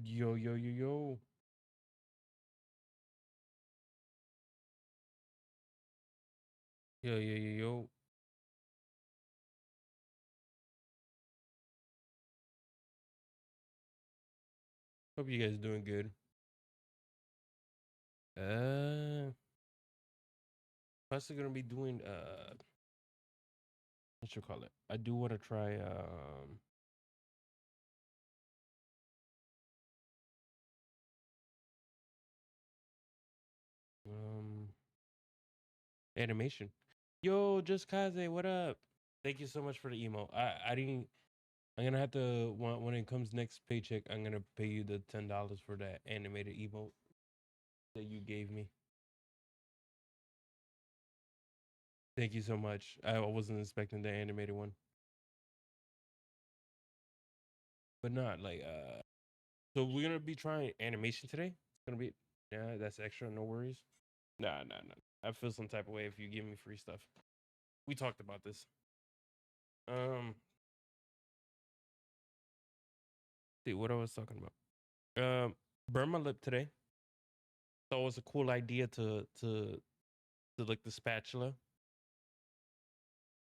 Yo, yo, yo, yo. Yo, yo, yo, yo. Hope you guys doing good. Possibly gonna be doing what you call it? I do want to try um animation. Yo, just Kaze, what up? Thank you so much for the email. I didn't. I'm gonna have to when it comes next paycheck. I'm gonna pay you the $10 for that animated emote that you gave me. Thank you so much. I wasn't expecting the animated one, but not like So we're gonna be trying animation today. It's gonna be that's extra. No worries. Nah. I feel some type of way if you give me free stuff. We talked about this. See what I was talking about. Burn my lip today. Thought it was a cool idea to like the spatula.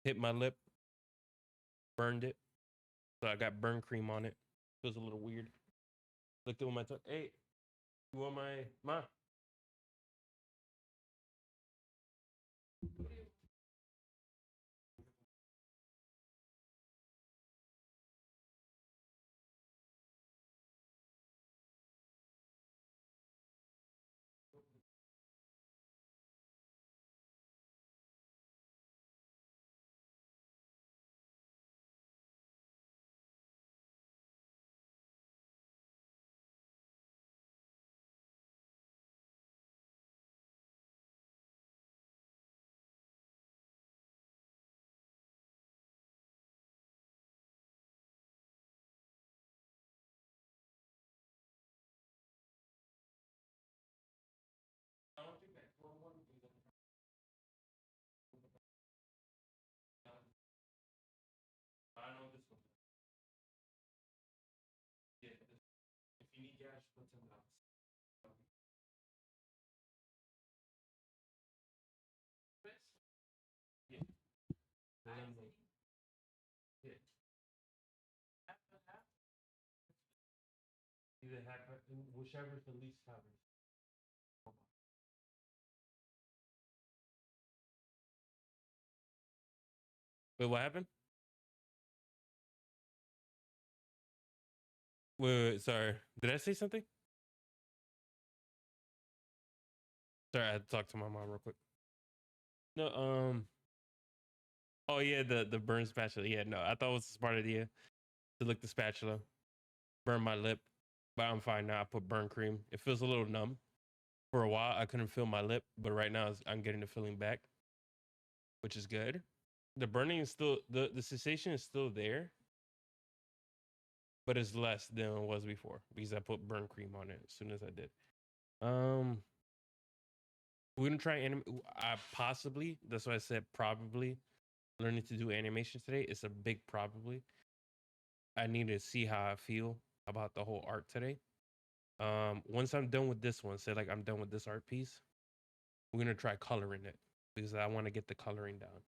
Hit my lip, burned it. So I got burn cream on it. Feels a little weird. Looked at my tongue. Hey, you want my ma? I don't think that one would be the. I know this one. Yeah, if you need gas, put $10. Yeah. Yeah. Either have whichever is the least covered. Wait, what happened? Wait, sorry. Did I say something? Sorry, I had to talk to my mom real quick. No, oh yeah, the burn spatula. Yeah, no, I thought it was a smart idea to lick the spatula, burn my lip, but I'm fine now. I put burn cream. It feels a little numb. For a while, I couldn't feel my lip, but right now I'm getting the feeling back, which is good. The burning is still the sensation is still there, but it's less than it was before because I put burn cream on it as soon as I did. Um, we're gonna try anim. I possibly. That's why I said probably. Learning to do animation today. It's a big probably. I need to see how I feel about the whole art today. Once I'm done with this one, say like I'm done with this art piece, we're gonna try coloring it because I want to get the coloring down.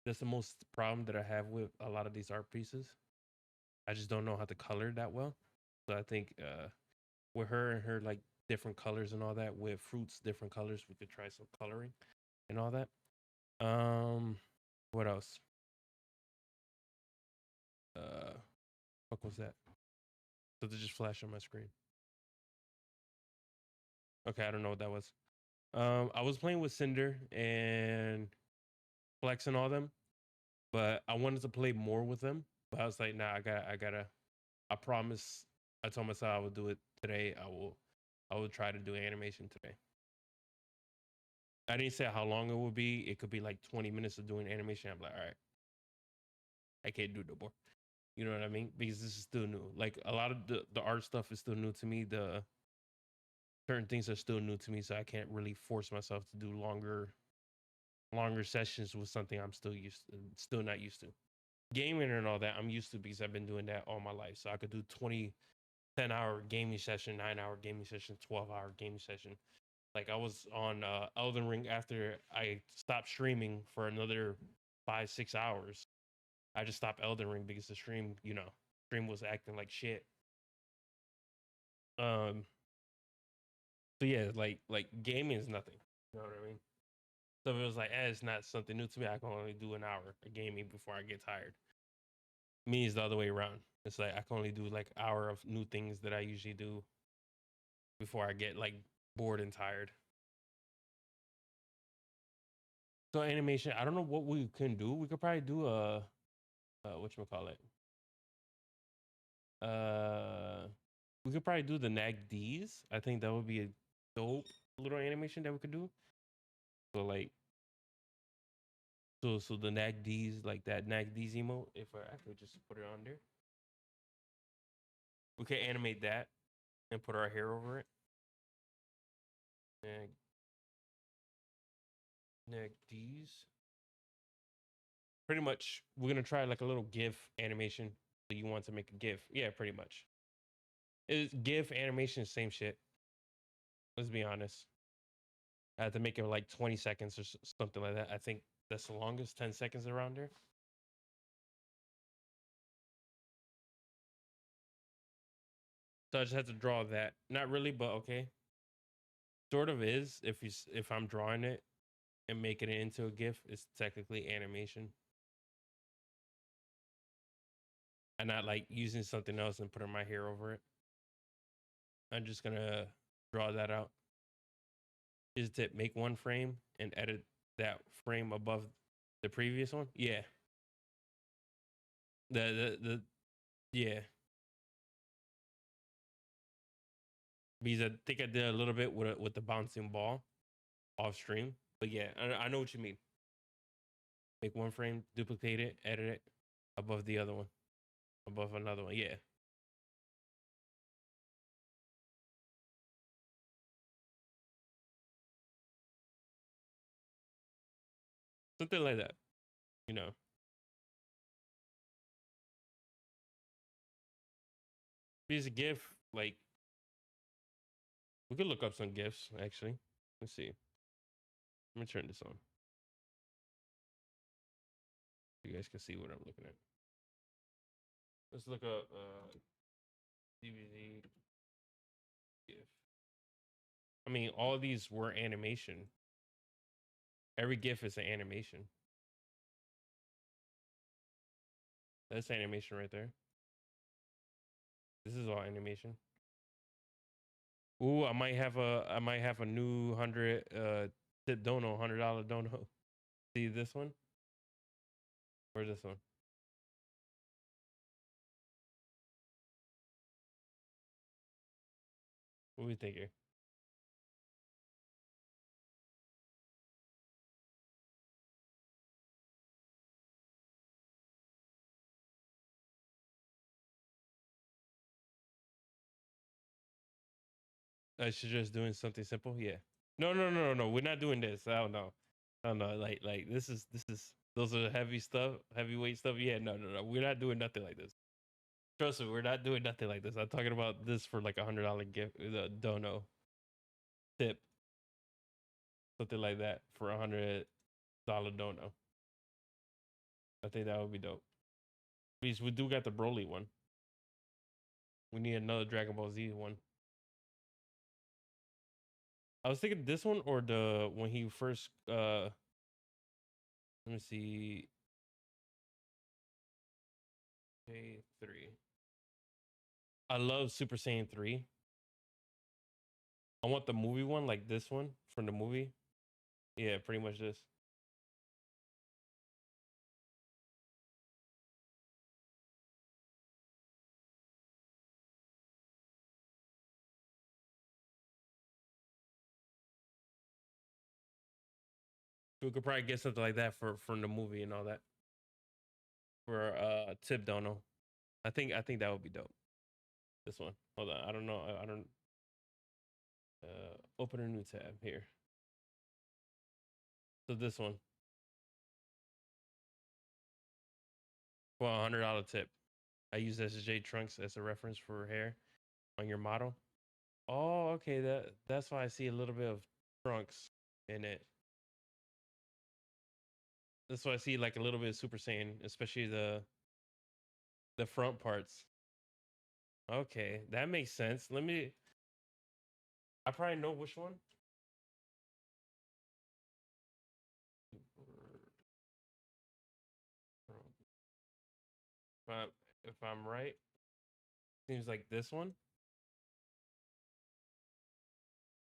That's the most problem that I have with a lot of these art pieces. I just don't know how to color that well. So I think with her and her like different colors and all that, with fruits, different colors, we could try some coloring and all that. What else? What was that? So they just flash on my screen. Okay, I don't know what that was. I was playing with Cinder and Flex and all them, but I wanted to play more with them. But I was like, nah, I gotta. I promise. I told myself I will do it today. I will try to do animation today. I didn't say how long it would be. It could be like 20 minutes of doing animation. I'm like, all right, I can't do no more. You know what I mean? Because this is still new. Like a lot of the art stuff is still new to me. The certain things are still new to me, so I can't really force myself to do longer sessions with something I'm still not used to. Gaming and all that I'm used to because I've been doing that all my life. So I could do 10-hour gaming session, 9-hour gaming session, 12-hour gaming session. Like I was on Elden Ring after I stopped streaming for another 5-6 hours. I just stopped Elden Ring because the stream was acting like shit. Um, so yeah, like gaming is nothing. You know what I mean? So if it was like, it's not something new to me, I can only do an hour of gaming before I get tired. Me is the other way around. It's like I can only do like hour of new things that I usually do before I get like bored and tired. So animation, I don't know what we can do. We could probably do a whatchamacallit. We could probably do the NAGDs. I think that would be a dope little animation that we could do. So like so the NAGDs, like that NAGDs emote, if I could just put it on there. We could animate that and put our hair over it. NAGDs. Pretty much we're gonna try like a little GIF animation. So you want to make a GIF. Yeah, pretty much. It's GIF animation, same shit. Let's be honest. I had to make it like 20 seconds or something like that. I think that's the longest, 10 seconds around there. So I just had to draw that. Not really, but okay. Sort of is if I'm drawing it and making it into a GIF, it's technically animation. And not like using something else and putting my hair over it. I'm just gonna draw that out. Is to make one frame and edit that frame above the previous one. Yeah. The yeah. Because I think I did a little bit with the bouncing ball off stream. But yeah, I know what you mean. Make one frame, duplicate it, edit it above the other one, above another one. Yeah. Something like that, you know. Because a GIF, like, we could look up some GIFs, actually. Let's see. Let me turn this on. You guys can see what I'm looking at. Let's look up DVD GIF. I mean, all these were animation. Every GIF is an animation. That's animation right there. This is all animation. Ooh, I might have a new 100 tip dono, $100 dono. See this one? Or this one? What do we think here? I should just doing something simple. Yeah. No. We're not doing this. I don't know. I don't know. Like this is those are heavy stuff, heavyweight stuff. Yeah. No. We're not doing nothing like this. Trust me, we're not doing nothing like this. I'm talking about this for like $100 gift, dono tip, something like that for $100 dono. I think that would be dope. Because we do got the Broly one. We need another Dragon Ball Z one. I was thinking this one or the when he first let me see. K3. I love Super Saiyan 3. I want the movie one, like this one from the movie. Yeah, pretty much this. We could probably get something like that for from the movie and all that. For tip dono. I think that would be dope. This one. Hold on. I don't know. I don't open a new tab here. So this one. For $100 tip. I use SJ Trunks as a reference for hair. on your model. Oh, okay. That's why I see a little bit of trunks in it. That's why I see like a little bit of Super Saiyan, especially the front parts. Okay, that makes sense. Let me. I probably know which one. If I'm right, seems like this one.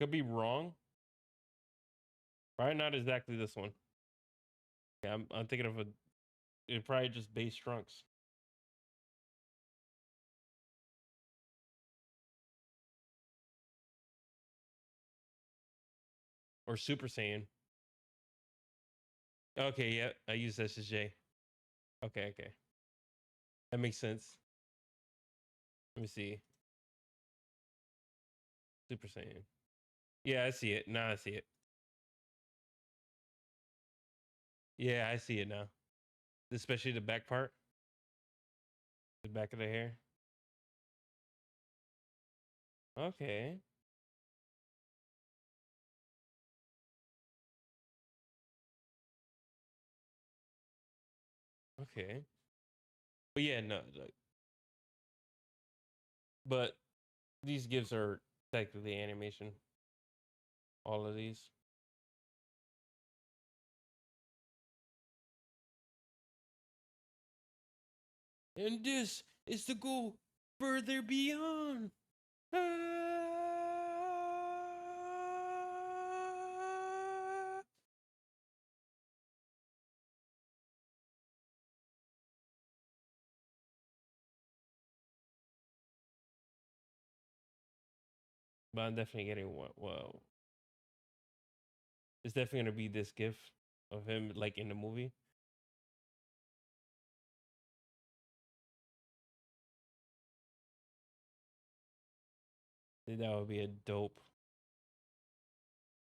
Could be wrong. Probably not exactly this one. Yeah, I'm thinking of it probably just base trunks or Super Saiyan. Okay, yeah, I use SSJ. Okay, okay, that makes sense. Let me see. Super Saiyan. Yeah, I see it. Now I see it. Yeah, I see it now. Especially the back part, the back of the hair. Okay. Okay. But yeah, no. But these gifs are technically animation. All of these. And this is to go further beyond. But I'm definitely getting one. Well, it's definitely gonna be this gif of him like in the movie. That would be a dope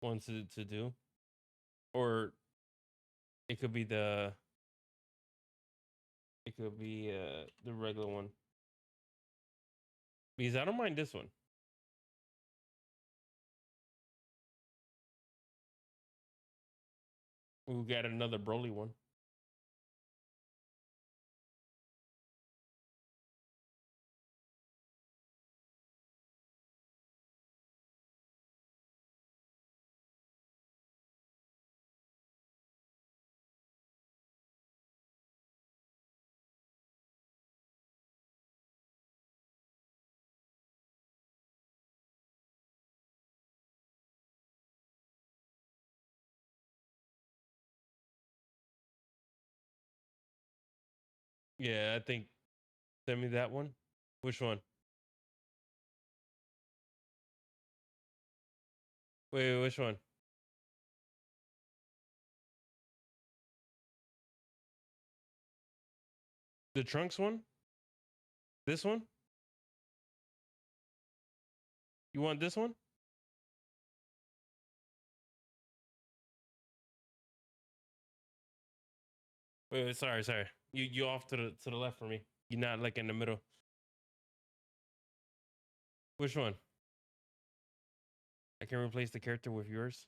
one to do. Or it could be the regular one. Because I don't mind this one. We got another Broly one. Yeah, I think send me that one. Which one? Wait, which one? The Trunks one? This one? You want this one? Wait, sorry. You off to the left for me. You're not like in the middle. Which one? I can replace the character with yours.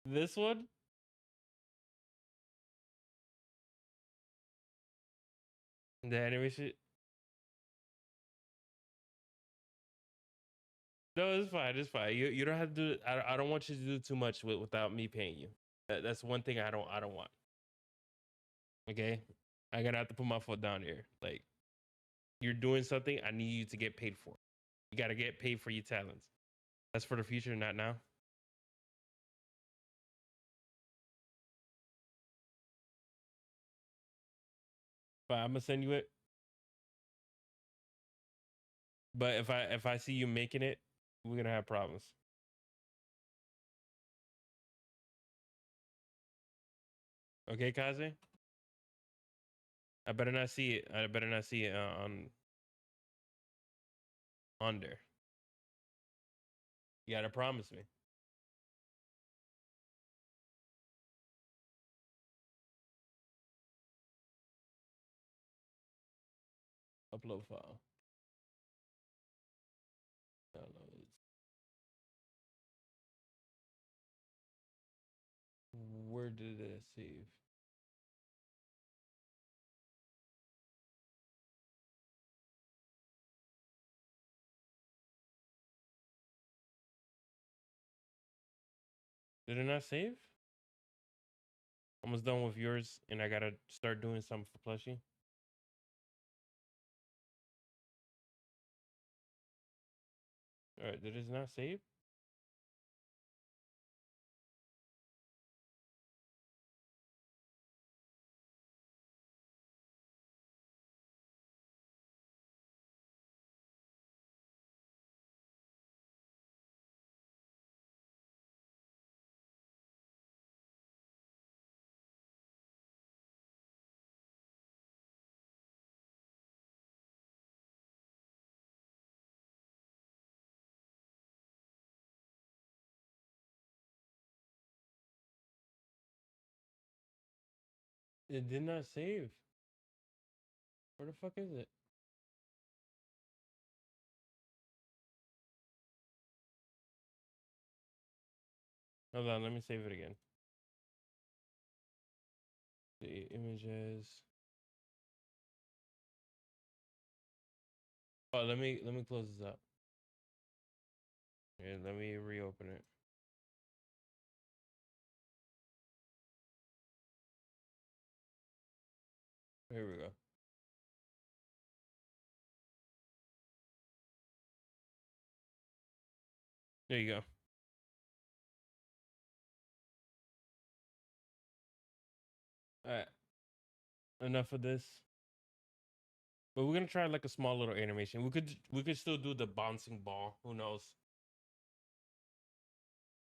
This one? The animation? No, it's fine. It's fine. You don't have to do. I don't want you to do too much without me paying you. That's one thing I don't want. Okay, I gotta have to put my foot down here. Like you're doing something, I need you to get paid for. You gotta get paid for your talents. That's for the future, not now. But I'm gonna send you it. But if I see you making it, we're gonna have problems. Okay, Kaze? I better not see it. I better not see it on there. You gotta promise me. Upload file. Where did it save? Did it not save? Almost done with yours, and I gotta start doing something for plushie. All right, did it not save? It did not save. Where the fuck is it? Hold on, let me save it again. The images. Oh, let me close this up. Yeah, let me reopen it. Here we go. There you go. All right. Enough of this. But we're gonna try like a small little animation. We could still do the bouncing ball. Who knows?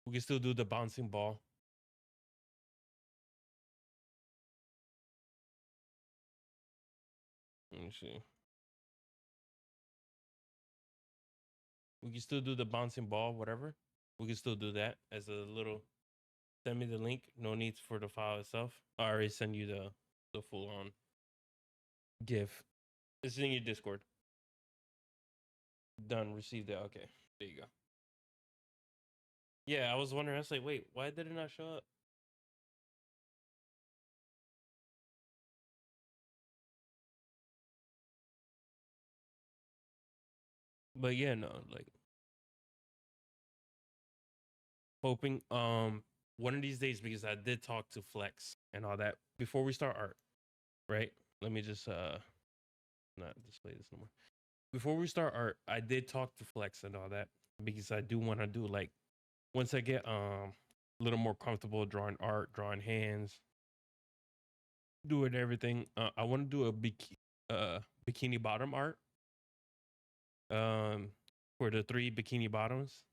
We can still do the bouncing ball. Let me see. We can still do the bouncing ball, whatever. We can still do that as a little. Send me the link. No need for the file itself. I already send you the full on GIF. It's in your Discord. Done. Received it. Okay. There you go. Yeah, I was wondering. I was like, wait, why did it not show up? But yeah, no, like hoping one of these days, because I did talk to Flex and all that before we start art, right? Let me just not display this no more. Before we start art, I did talk to Flex and all that because I do want to do like once I get a little more comfortable drawing art, drawing hands, doing everything. I want to do a bikini bottom art. For the 3 bikini bottoms.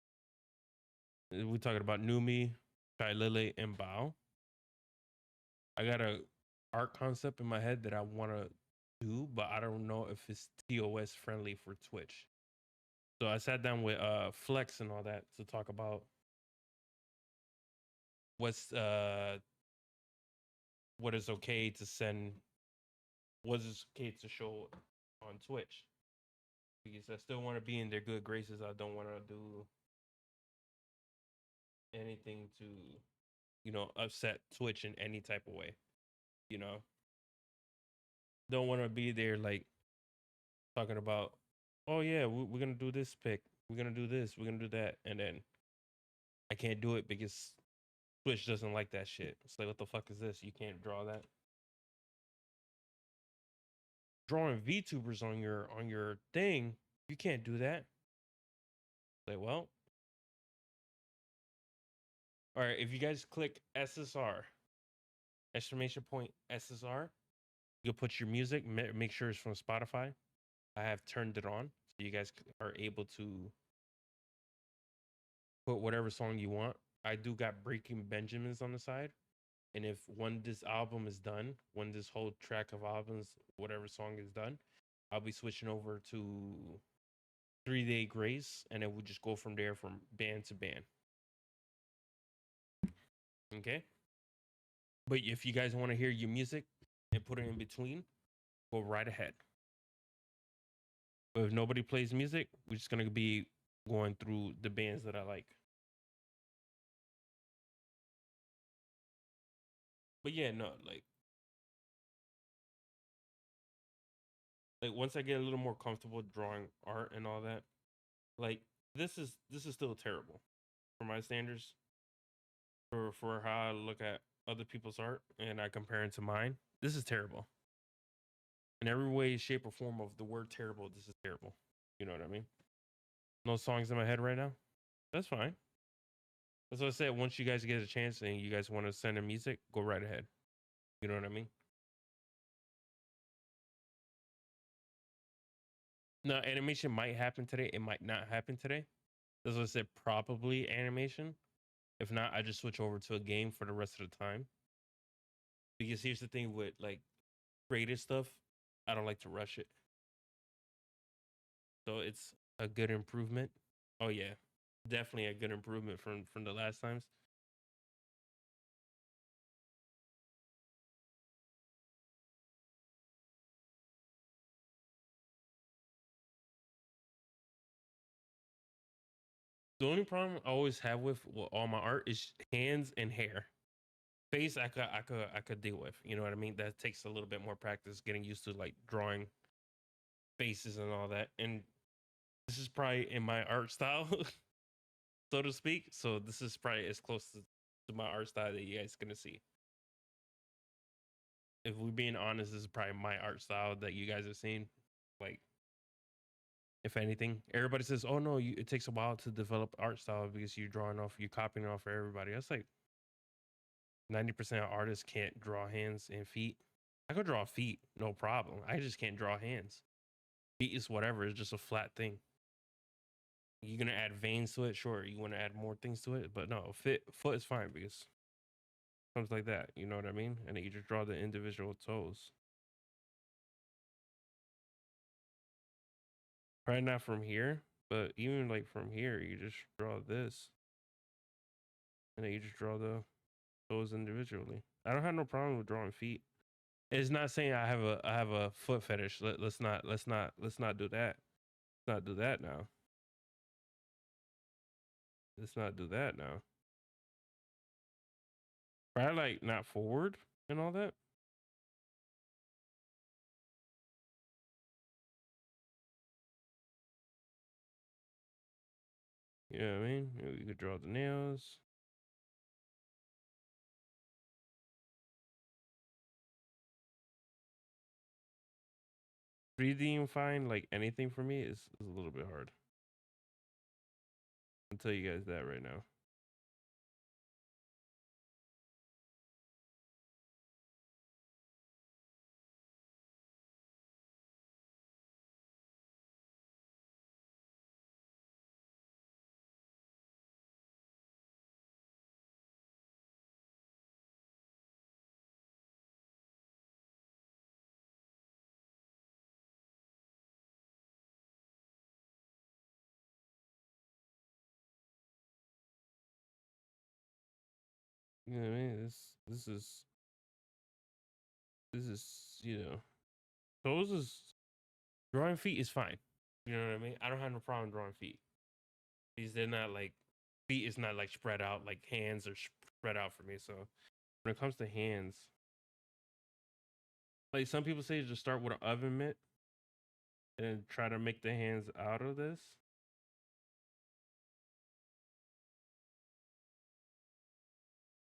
We're talking about Numi, Shy Lily, and Bao. I got a art concept in my head that I want to do, but I don't know if it's TOS friendly for Twitch. So I sat down with Flex and all that to talk about what's what is okay to send, what is okay to show on Twitch. Because I still want to be in their good graces. I don't want to do anything to, upset Twitch in any type of way. You know, don't want to be there like talking about, oh yeah, we're gonna do this pick, we're gonna do this, we're gonna do that, and then I can't do it because Twitch doesn't like that shit. It's like, what the fuck is this? You can't draw that. Drawing VTubers on your thing, you can't do that. Like, well, all right. If you guys click SSR, exclamation point SSR, you'll put your music. Make sure it's from Spotify. I have turned it on, so you guys are able to put whatever song you want. I do got Breaking Benjamins on the side. And if when this album is done, when this whole track of albums, whatever song is done, I'll be switching over to 3 Day Grace, and it would just go from there from band to band. Okay. But if you guys want to hear your music and put it in between, go right ahead. But if nobody plays music, we're just gonna be going through the bands that I like. But yeah, no, like once I get a little more comfortable drawing art and all that, like this is still terrible for my standards, for how I look at other people's art and I compare it to mine. This is terrible. In every way, shape, or form of the word terrible, this is terrible. You know what I mean? No songs in my head right now. That's fine. That's what I said. Once you guys get a chance and you guys want to send in music, go right ahead. You know what I mean? No, animation might happen today. It might not happen today. That's what I said. Probably animation. If not, I just switch over to a game for the rest of the time. Because here's the thing with like creative stuff, I don't like to rush it. So it's a good improvement. Oh yeah, definitely a good improvement from the last times. The only problem I always have with all my art is hands and hair. Face I could deal with. You know what I mean? That takes a little bit more practice getting used to like drawing faces and all that. And this is probably in my art style, so to speak. So this is probably as close to my art style that you guys gonna see. If we're being honest, this is probably my art style that you guys have seen. Like, if anything, everybody says, "Oh no, it takes a while to develop art style because you're drawing off, you're copying off for everybody." That's like 90% of artists can't draw hands and feet. I could draw feet, no problem. I just can't draw hands. Feet is whatever. It's just a flat thing. You're gonna add veins to it, sure. You want to add more things to it, but no, foot is fine because it comes like that. You know what I mean? And then you just draw the individual toes. Probably not from here, but even like from here, you just draw this, and then you just draw the toes individually. I don't have no problem with drawing feet. It's not saying I have a foot fetish. Let's not do that. Let's not do that now. Let's not do that now. Probably like not forward and all that. You know what I mean? You could draw the nails. Breathing fine, like anything for me is a little bit hard. I'll tell you guys that right now. You know what I mean? This is toes is drawing feet is fine. You know what I mean? I don't have no problem drawing feet because they're not like feet is not like spread out like hands are spread out for me. So when it comes to hands, like some people say, just start with an oven mitt and try to make the hands out of this.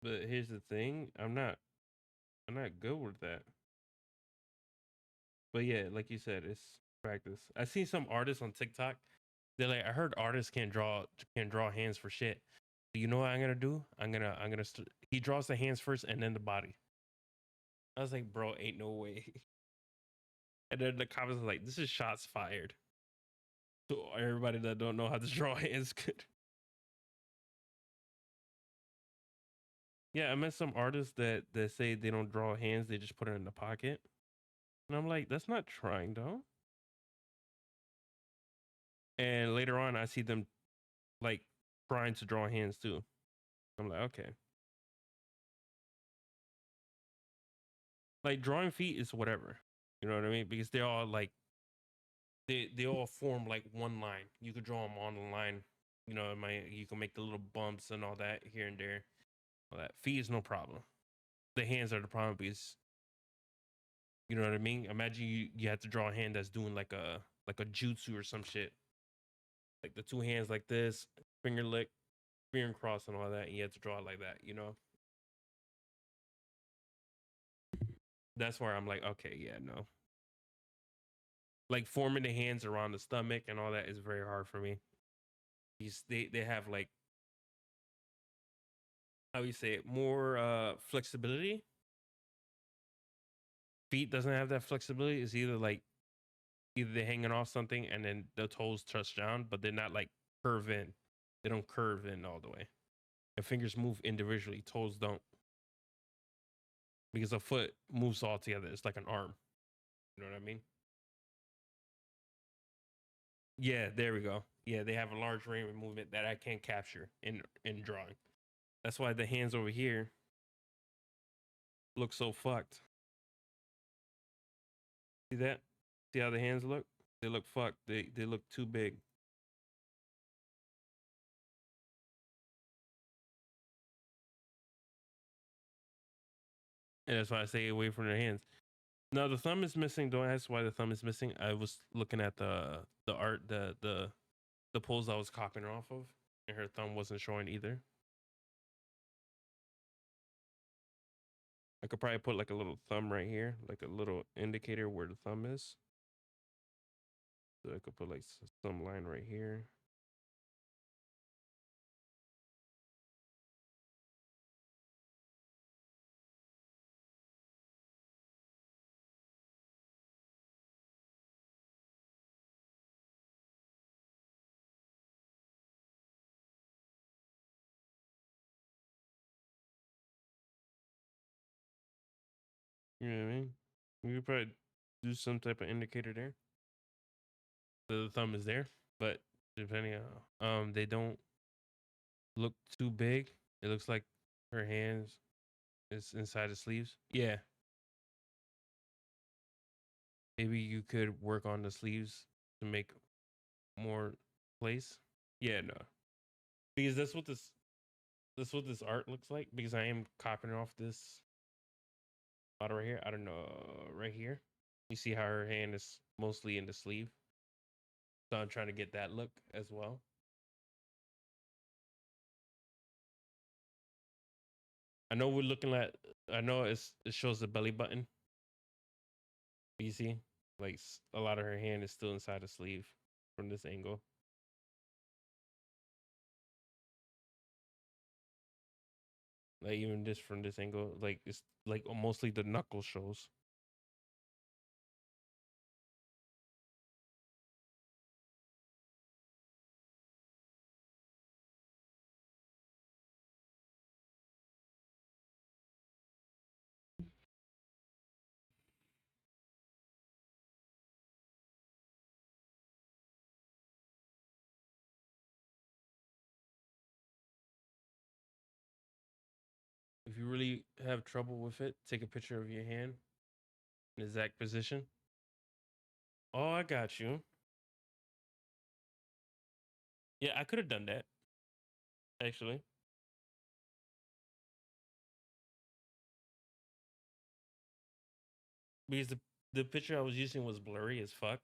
But here's the thing, I'm not good with that. But yeah, like you said, it's practice. I seen some artists on TikTok. They're like, I heard artists can't draw hands for shit. You know what I'm gonna do? He draws the hands first and then the body. I was like, bro, ain't no way. And then the comments was like, this is shots fired. So everybody that don't know how to draw hands could. Yeah, I met some artists that say they don't draw hands, they just put it in the pocket. And I'm like, that's not trying though. And later on I see them like trying to draw hands too. I'm like, okay. Like drawing feet is whatever. You know what I mean? Because they all like they all form like one line. You could draw them on the line. You can make the little bumps and all that here and there. All that feet is no problem. the hands are the problem because you know what I mean. Imagine you have to draw a hand that's doing like a jutsu or some shit, like the two hands like this, finger lick, finger cross, and all that. And you have to draw it like that. You know, that's where I'm like, okay, yeah, no. Like forming the hands around the stomach and all that is very hard for me. They have like, how you say it, more flexibility. Feet doesn't have that flexibility. It's either they're hanging off something and then the toes touch down, but they're not like curve in. They don't curve in all the way. And fingers move individually. Toes don't, because a foot moves all together. It's like an arm. You know what I mean? Yeah, there we go. Yeah, they have a large range of movement that I can't capture in drawing. That's why the hands over here look so fucked. See that? See how the hands look? They look fucked. They look too big. And that's why I stay away from their hands. No, the thumb is missing. Don't ask why the thumb is missing. I was looking at the art, the pose I was copying off of, and her thumb wasn't showing either. I could probably put like a little thumb right here, like a little indicator where the thumb is. So I could put like some line right here. You know what I mean? We could probably do some type of indicator there. The thumb is there, but depending on they don't look too big. It looks like her hands is inside the sleeves. Yeah. Maybe you could work on the sleeves to make more place. Yeah, no. Because that's what this art looks like. Because I am copying off this photo right here. I don't know, right here. You see how her hand is mostly in the sleeve. So I'm trying to get that look as well. I know we're looking at. I know it shows the belly button. You see, like a lot of her hand is still inside the sleeve from this angle. Like even just from this angle, like it's like mostly the knuckle shows. If you really have trouble with it, take a picture of your hand in exact position. Oh, I got you. Yeah, I could have done that actually. Because the picture I was using was blurry as fuck.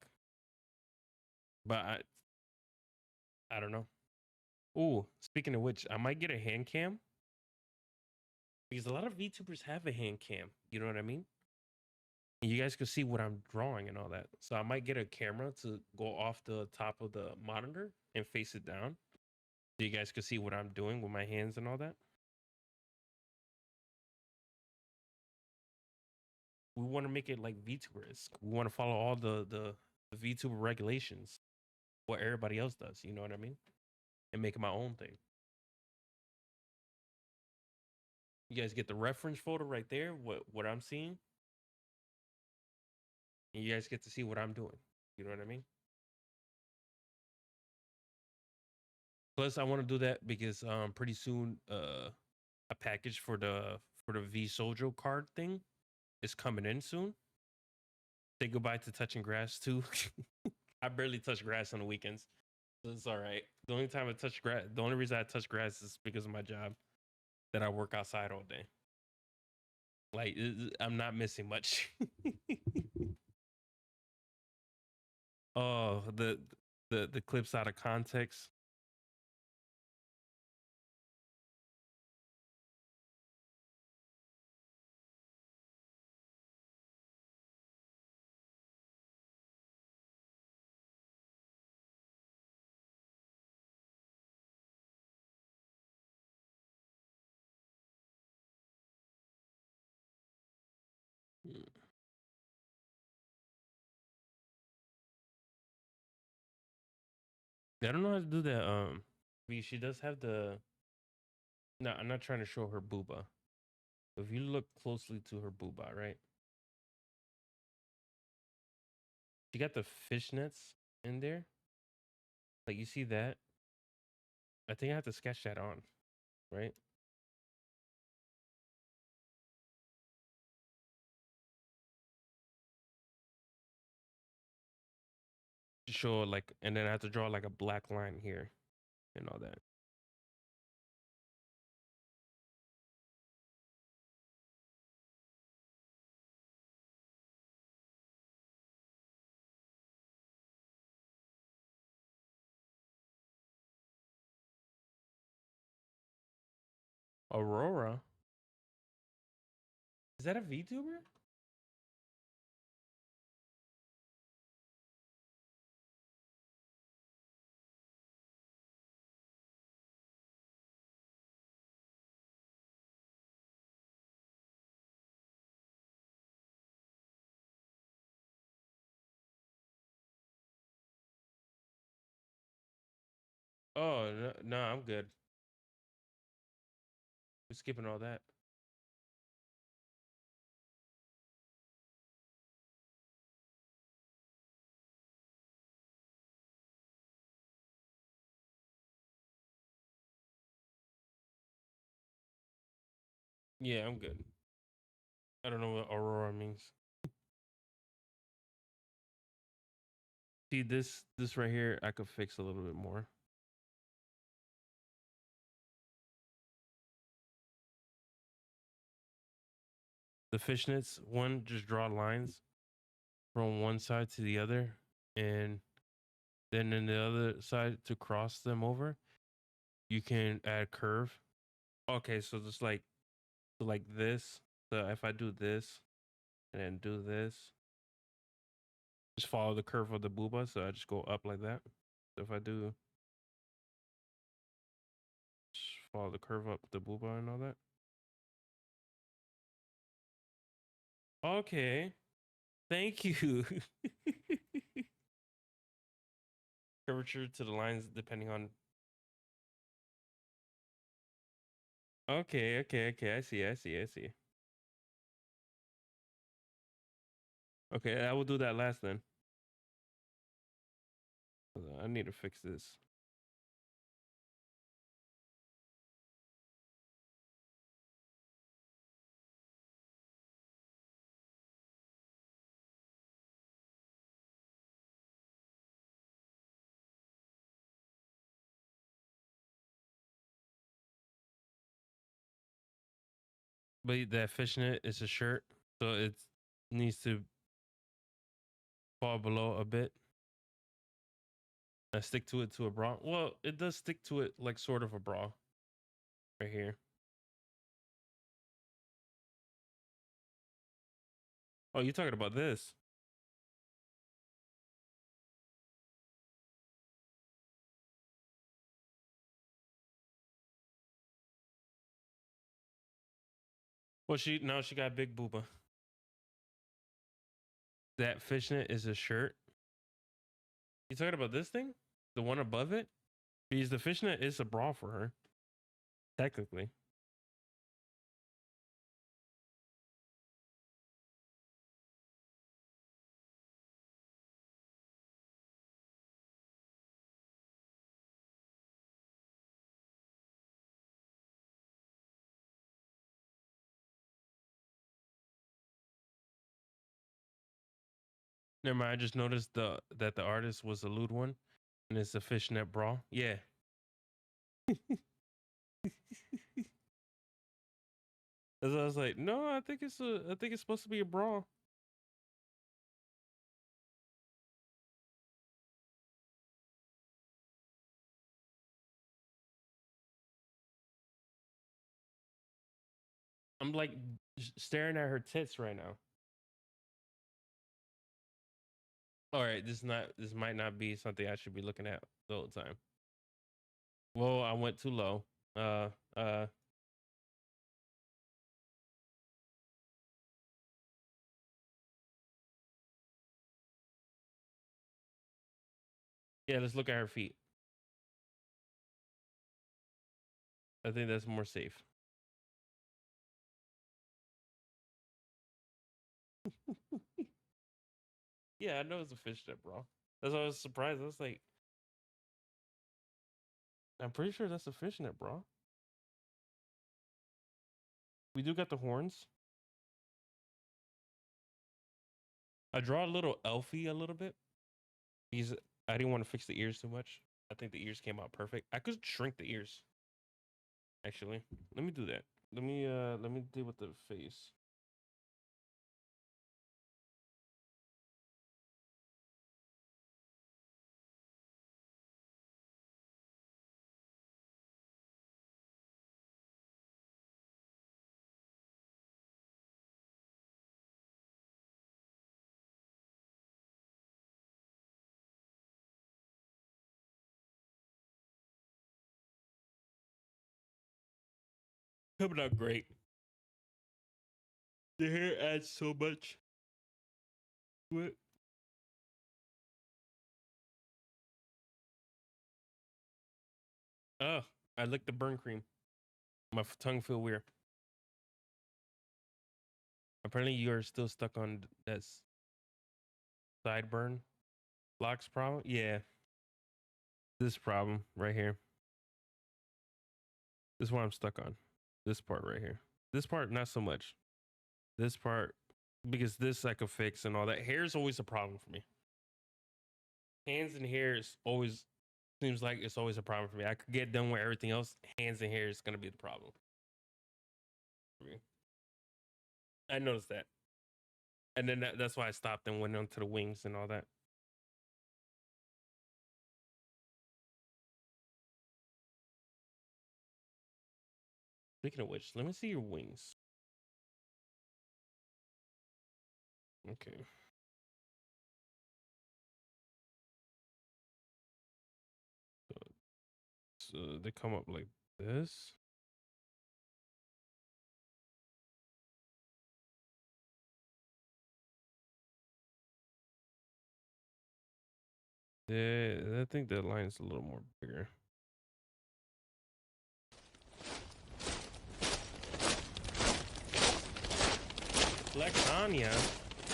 But I don't know. Ooh, speaking of which, I might get a hand cam because a lot of VTubers have a hand cam. You know what I mean? And you guys can see what I'm drawing and all that. So I might get a camera to go off the top of the monitor and face it down, so you guys can see what I'm doing with my hands and all that. We want to make it like VTubers. We want to follow all the VTuber regulations, what everybody else does. You know what I mean? And make it my own thing. You guys get the reference photo right there. What I'm seeing, and you guys get to see what I'm doing. You know what I mean? Plus, I want to do that because pretty soon a package for the V Sojo card thing is coming in soon. Say goodbye to touching grass too. I barely touch grass on the weekends. So it's all right. The only time I touch grass, the only reason I touch grass is because of my job that I work outside all day. Like I'm not missing much. Oh, the clips out of context. I don't know how to do that. She does have the. No, I'm not trying to show her booba. If you look closely to her booba, right? She got the fishnets in there. Like you see that? I think I have to sketch that on, right? To show like, and then I have to draw like a black line here and all that. Aurora, is that a VTuber? Oh no, no, I'm good. We're skipping all that. Yeah, I'm good. I don't know what Aurora means. See this right here, I could fix a little bit more. The fishnets, one, just draw lines from one side to the other, and then in the other side to cross them over, you can add curve. Okay, so just like this. So if I do this and then do this, just follow the curve of the booba. So I just go up like that. So if I do, just follow the curve up the booba and all that. Okay, thank you. Curvature to the lines depending on. Okay. I see. Okay, I will do that last then. I need to fix this. But that fishnet is a shirt, so it needs to fall below a bit. I stick to it to a bra. Well, it does stick to it like sort of a bra right here. Oh, you're talking about this? Well, she got big booba. That fishnet is a shirt. You talking about this thing? The one above it? Because the fishnet is a bra for her, technically. Never mind. I just noticed that the artist was a lewd one, and it's a fishnet bra. Yeah. As I was like, no, I think it's supposed to be a bra. I'm like staring at her tits right now. All right, this might not be something I should be looking at the whole time. Well, I went too low. Uh uh yeah, let's look at her feet. I think that's more safe. Yeah, I know it's a fishnet, bro. That's why I was surprised. I was like, I'm pretty sure that's a fishnet, bro. We do got the horns. I draw a little elfy a little bit. Because I didn't want to fix the ears too much. I think the ears came out perfect. I could shrink the ears. Actually, let me do that. Let me deal with the face. Coming out great. The hair adds so much to it. Oh, I licked the burn cream. My tongue feel weird. Apparently, you're still stuck on that sideburn locks problem. Yeah, this problem right here. This is what I'm stuck on. This part right here. This part, not so much. This part, because this I could fix and all that. Hair is always a problem for me. Hands and hair is always seems like it's always a problem for me. I could get done with everything else. Hands and hair is gonna be the problem for me. I noticed that, and then that's why I stopped and went on to the wings and all that. Speaking of which, let me see your wings. Okay. So they come up like this. Yeah, I think that line's a little more bigger. Flexania,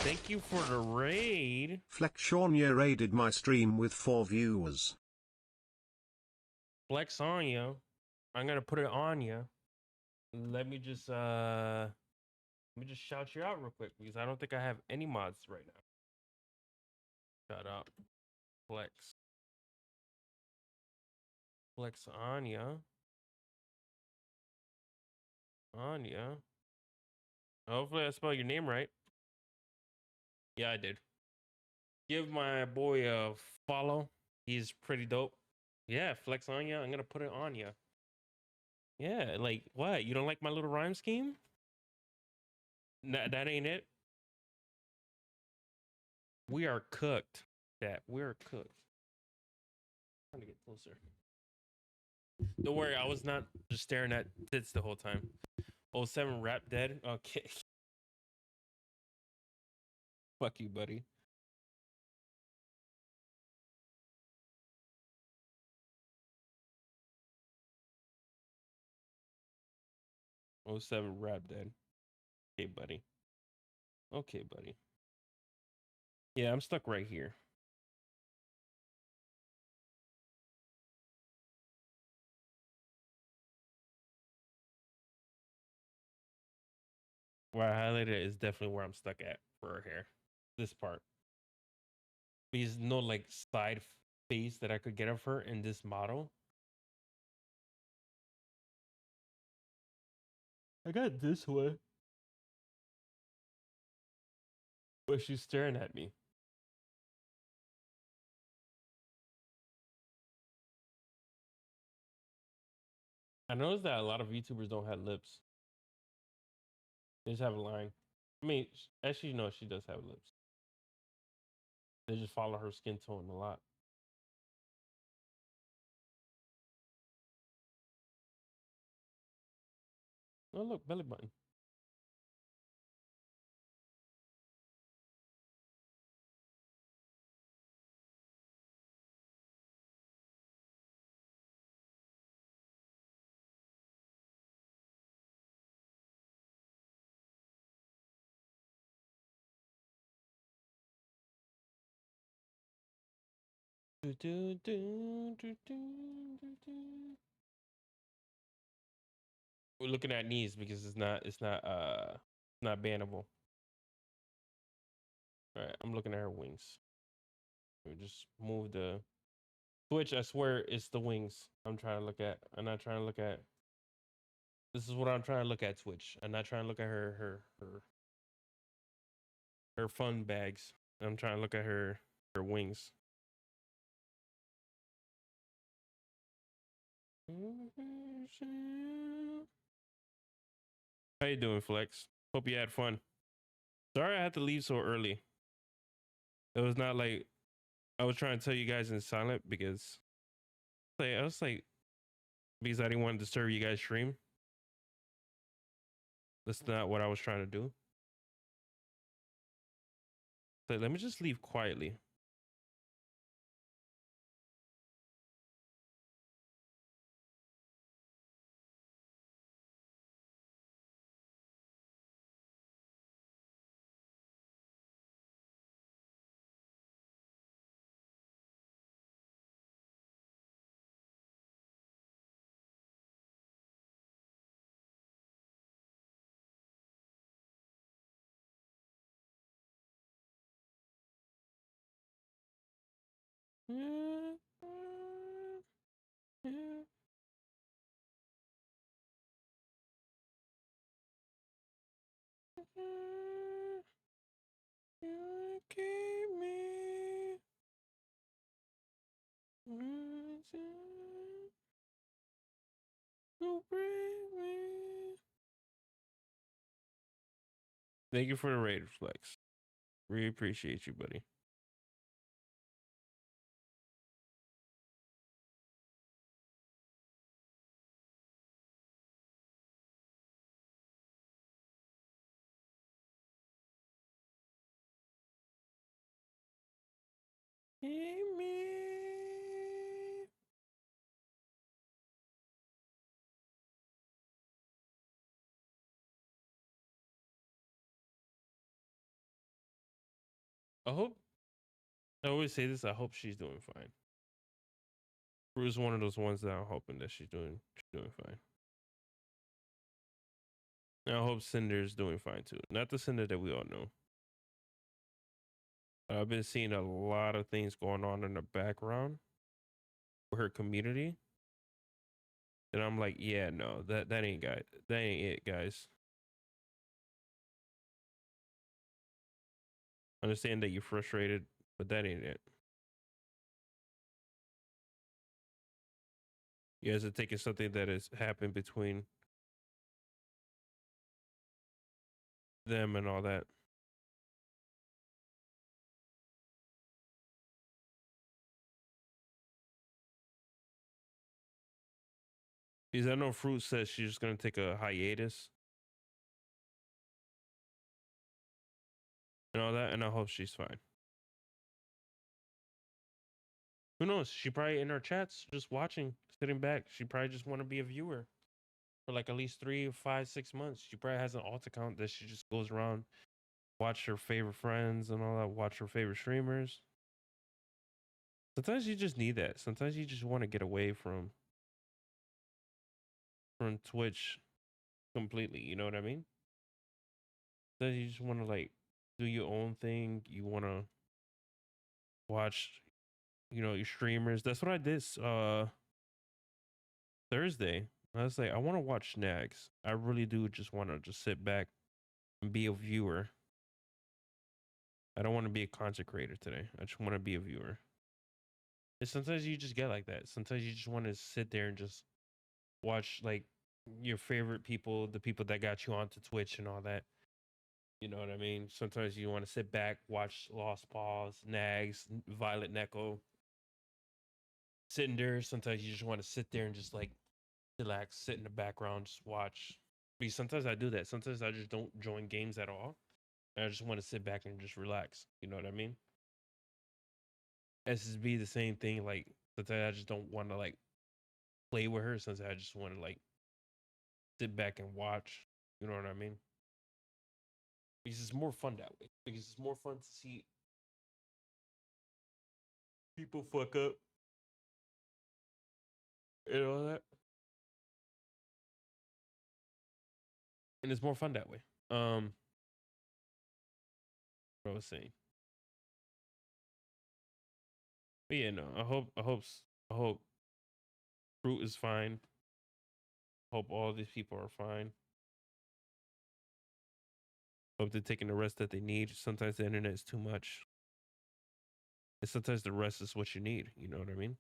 thank you for the raid. Flexania raided my stream with 4 viewers. Flex on you. I'm gonna put it on you. Let me just shout you out real quick because I don't think I have any mods right now. Shout out. Flex. Flex Anya. Anya. Hopefully I spelled your name right. Yeah, I did. Give my boy a follow. He's pretty dope. Yeah, Flex Anya. I'm gonna put it on you. Yeah, like what? You don't like my little rhyme scheme? That ain't it. We are cooked. That we're cooked. Trying to get closer. Don't worry, I was not just staring at tits the whole time. 07 rap dead. Okay. Fuck you, buddy. '07 rap dead. Okay, buddy. Okay, buddy. Yeah, I'm stuck right here. Where I highlighted it is definitely where I'm stuck at for her hair. This part. Because no like side face that I could get of her in this model. I got this one. But she's staring at me. I noticed that a lot of YouTubers don't have lips. They just have a line. I mean, actually, no, she does have lips. They just follow her skin tone a lot. Oh, look, belly button. Do, do, do, do, do, do, do. We're looking at knees because it's not bannable. All right, I'm looking at her wings. We just move the Twitch. I swear it's the wings I'm trying to look at. I'm not trying to look at. This is what I'm trying to look at, Twitch. I'm not trying to look at her fun bags. I'm trying to look at her wings. How you doing, Flex? Hope you had fun. Sorry I had to leave so early. It was not like I was trying to tell you guys in silent because I was like because I didn't want to disturb you guys' stream. That's not what I was trying to do. So let me just leave quietly. You keep me. Thank you for the raid, Flex. Really appreciate you, buddy. Keep me. I hope. I always say this. I hope she's doing fine. Rue's one of those ones that I'm hoping that she's doing fine. And I hope Cinder's doing fine too. Not the Cinder that we all know. I've been seeing a lot of things going on in the background with her community. And I'm like, yeah, no, that ain't it, guys. Understand that you're frustrated, but that ain't it. You guys are taking something that has happened between them and all that. Because I know Fruit says she's just gonna take a hiatus and all that, and I hope she's fine. Who knows? She probably in her chats just watching, sitting back. She probably just want to be a viewer for like at least 3, 5, 6 months. She probably has an alt account that she just goes around, watch her favorite friends and all that, watch her favorite streamers. Sometimes you just need that. Sometimes you just want to get away from Twitch completely. You know what I mean? That you just want to like do your own thing. You want to watch, your streamers. That's what I did Thursday. I was like, I want to watch Nags. I really do just want to just sit back and be a viewer. I don't want to be a content creator today. I just want to be a viewer. And sometimes you just get like that. Sometimes you just want to sit there and just watch like your favorite people, the people that got you onto Twitch and all that. You know what I mean? Sometimes you want to sit back, watch Lost Paws, Nags, Violet Neko, sitting there. Sometimes you just want to sit there and just like relax, sit in the background, just watch. Because sometimes I do that. Sometimes I just don't join games at all. I just want to sit back and just relax. You know what I mean? SSB the same thing. Like sometimes I just don't want to like play with her. Sometimes I just want to like sit back and watch. You know what I mean? Because it's more fun that way. Because it's more fun to see people fuck up and all that. And it's more fun that way. What I was saying. But yeah, no. I hope Fruit is fine. Hope all these people are fine. Hope they're taking the rest that they need. Sometimes the internet is too much. And sometimes the rest is what you need. You know what I mean?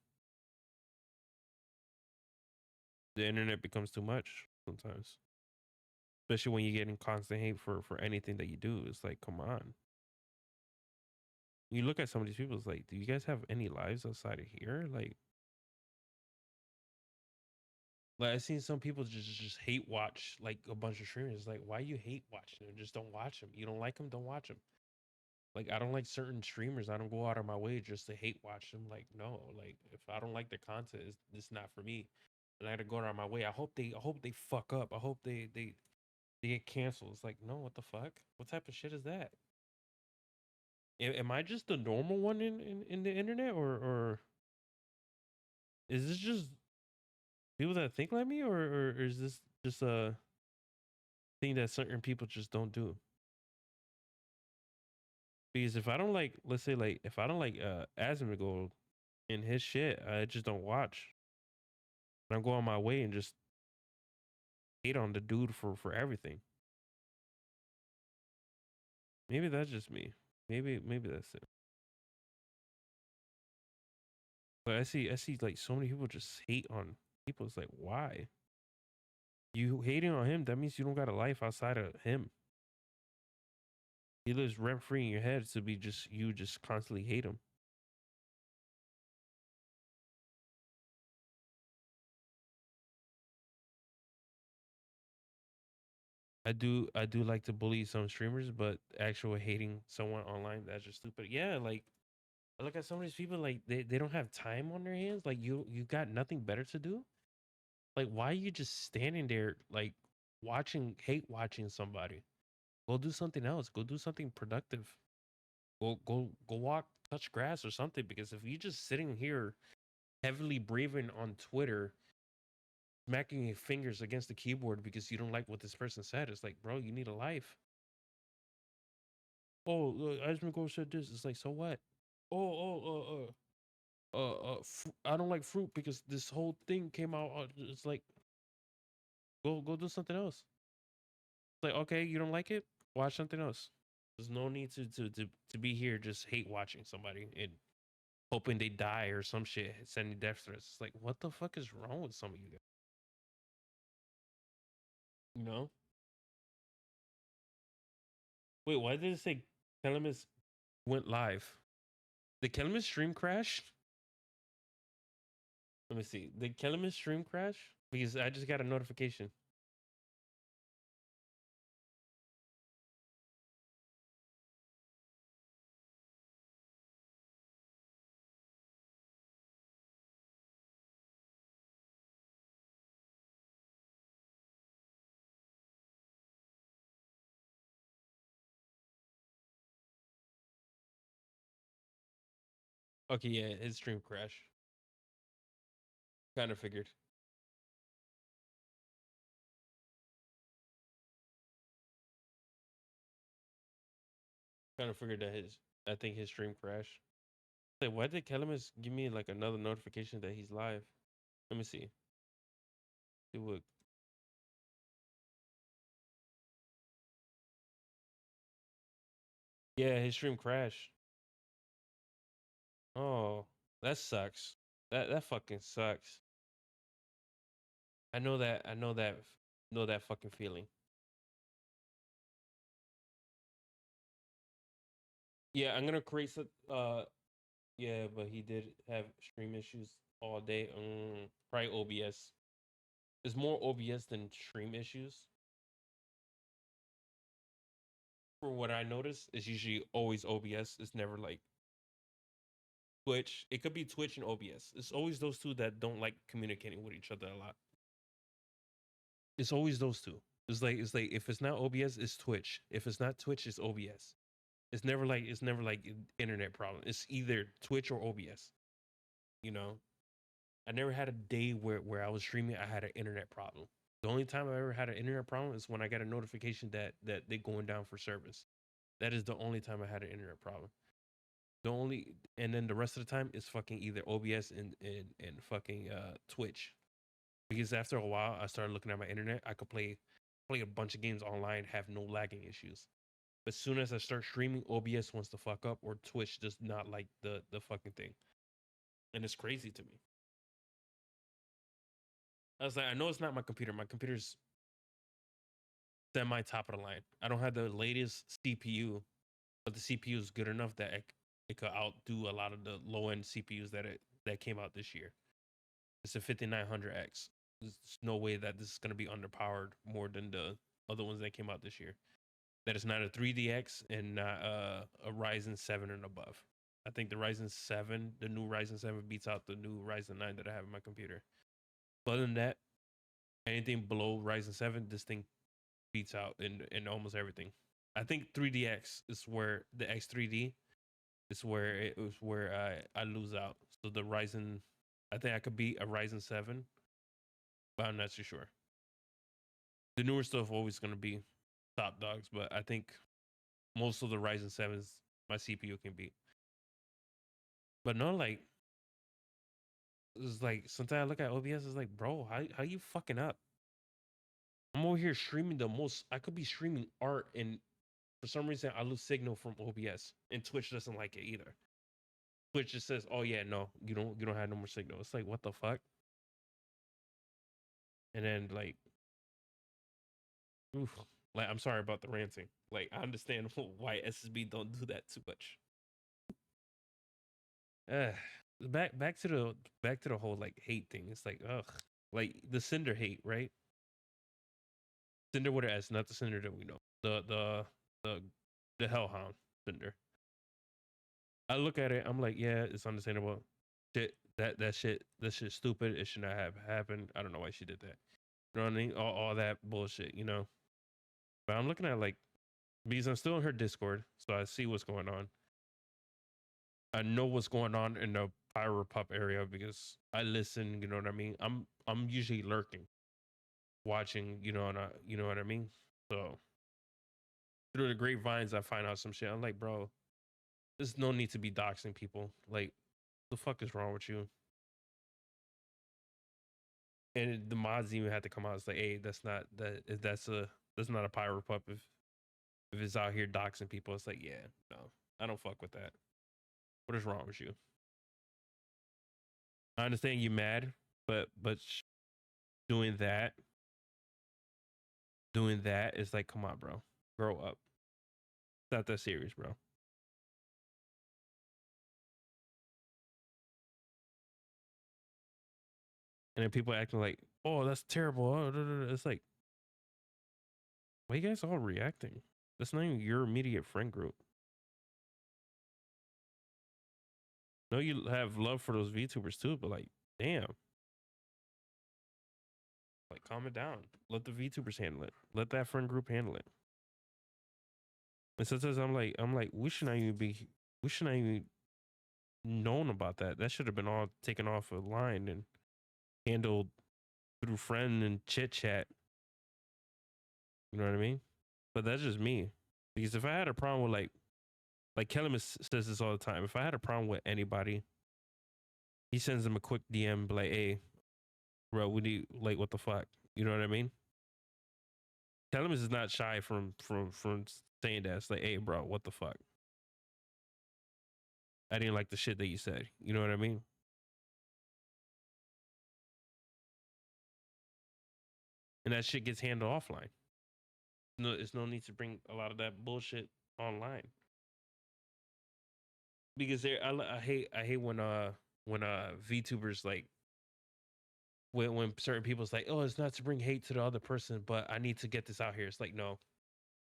The internet becomes too much sometimes. Especially when you're getting constant hate for anything that you do. It's like, come on. You look at some of these people, it's like, do you guys have any lives outside of here? Like I've seen some people just hate watch like a bunch of streamers. Like, why you hate watching them? Just don't watch them. You don't like them, don't watch them. Like, I don't like certain streamers. I don't go out of my way just to hate watch them. Like, no. Like, if I don't like the content, it's not for me. And I had to go out of my way. I hope they fuck up. I hope they get canceled. It's like, no, what the fuck? What type of shit is that? Am I just the normal one in the internet, or is this just people that think like me, or is this just a thing that certain people just don't do? Because if I don't like, let's say like if I don't like Asmongold and his shit, I just don't watch. And I go on my way and just hate on the dude for everything. Maybe that's just me. Maybe that's it. But I see like so many people just hate on people. It's like, why? You hating on him, that means you don't got a life outside of him. He lives rent free in your head to be just you just constantly hate him. I do like to bully some streamers, but actual hating someone online, that's just stupid. Yeah, like I look at some of these people like they don't have time on their hands. Like you got nothing better to do. Like why are you just standing there like hate watching somebody? Go do something else. Go do something productive. Go walk, touch grass or something. Because if you're just sitting here heavily breathing on Twitter, smacking your fingers against the keyboard because you don't like what this person said, it's like, bro, you need a life. Oh, Asmongold said this. It's like, so what? I don't like fruit because this whole thing came out. It's like, go do something else. It's like, okay, you don't like it? Watch something else. There's no need to be here just hate watching somebody and hoping they die or some shit, sending death threats. It's like, what the fuck is wrong with some of you guys? You know? Wait, why did it say Telemus went live? Did Telemus stream crash? Let me see. Did Telemus stream crash? Because I just got a notification. Okay, yeah, his stream crash. Kind of figured. Kind of figured that I think his stream crashed. Like, why did Kelemis give me like another notification that he's live? Let me see. See what? Yeah, his stream crashed. Oh, that sucks. That fucking sucks. I know that. I know that. Know that fucking feeling. Yeah, I'm gonna create some. Yeah, but he did have stream issues all day. Probably OBS. It's more OBS than stream issues. For what I notice, it's usually always OBS. It's never like Twitch. It could be Twitch and OBS. It's always those two that don't like communicating with each other a lot. It's always those two. It's like if it's not OBS, it's Twitch. If it's not Twitch, it's OBS. It's never like internet problem. It's either Twitch or OBS. You know, I never had a day where I was streaming. I had an internet problem. The only time I ever had an internet problem is when I got a notification that they're going down for service. That is the only time I had an internet problem. The only and then the rest of the time is fucking either OBS and fucking Twitch. Because after a while I started looking at my internet, I could play a bunch of games online, have no lagging issues. But as soon as I start streaming, OBS wants to fuck up or Twitch does not like the fucking thing. And it's crazy to me. I was like, I know it's not my computer. My computer's semi top of the line. I don't have the latest CPU, but the CPU is good enough that it could outdo a lot of the low end CPUs that came out this year. It's a 5900X. There's no way that this is going to be underpowered more than the other ones that came out this year. That is not a 3DX and not a Ryzen 7 and above. I think the Ryzen 7, the new Ryzen 7 beats out the new Ryzen 9 that I have in my computer. But other than that, anything below Ryzen 7, this thing beats out in almost everything. I think 3DX is where the X3D is where it was where I lose out. So the Ryzen, I think I could beat a Ryzen 7, but I'm not too sure. The newer stuff always going to be top dogs, but I think most of the Ryzen 7s my CPU can beat. But no, like it's like sometimes I look at OBS, it's like, bro, how you fucking up? I'm over here streaming the most. I could be streaming art, and for some reason I lose signal from OBS, and Twitch doesn't like it either. Twitch just says, "Oh yeah, no, you don't have no more signal." It's like, what the fuck? And then like, oof, like I'm sorry about the ranting. Like I understand why SSB don't do that too much. Uh, back to the whole like hate thing. It's like, ugh, like the Cinder hate, right? Cinder with an S, not the Cinder that we know. The the Hellhound Cinder. I look at it, I'm like, yeah, it's understandable. Shit, that shit's stupid. It should not have happened. I don't know why she did that. You know what I mean? All that bullshit, you know. But I'm looking at like because I'm still in her Discord, so I see what's going on. I know what's going on in the Pyro Pup area because I listen. You know what I mean? I'm usually lurking, watching. You know what I mean? So through the grapevines, I find out some shit. I'm like, bro, there's no need to be doxing people. Like, the fuck is wrong with you? And the mods even had to come out. It's like, hey, that's not that's not a Pyro Pup if it's out here doxing people. It's like, yeah, no, I don't fuck with that. What is wrong with you? I understand you mad, but doing that, is like, come on, bro, grow up. It's not that serious, bro. And then people acting like, oh, that's terrible. Oh, it's like, why you guys all reacting? That's not even your immediate friend group. No, you have love for those VTubers too, but like, damn. Like, calm it down. Let the VTubers handle it. Let that friend group handle it. And sometimes I'm like, we should not even known about that. That should have been all taken off a line and handled through friend and chit chat. You know what I mean? But that's just me. Because if I had a problem with like Kellerman says this all the time. If I had a problem with anybody, he sends them a quick DM, like, "Hey, bro, we need like what the fuck." You know what I mean? Tell him is not shy from saying that. It's like, hey, bro, what the fuck? I didn't like the shit that you said. You know what I mean? And that shit gets handled offline. No, there's no need to bring a lot of that bullshit online. Because I hate when VTubers like when certain people's like, oh, it's not to bring hate to the other person, but I need to get this out here. It's like, no.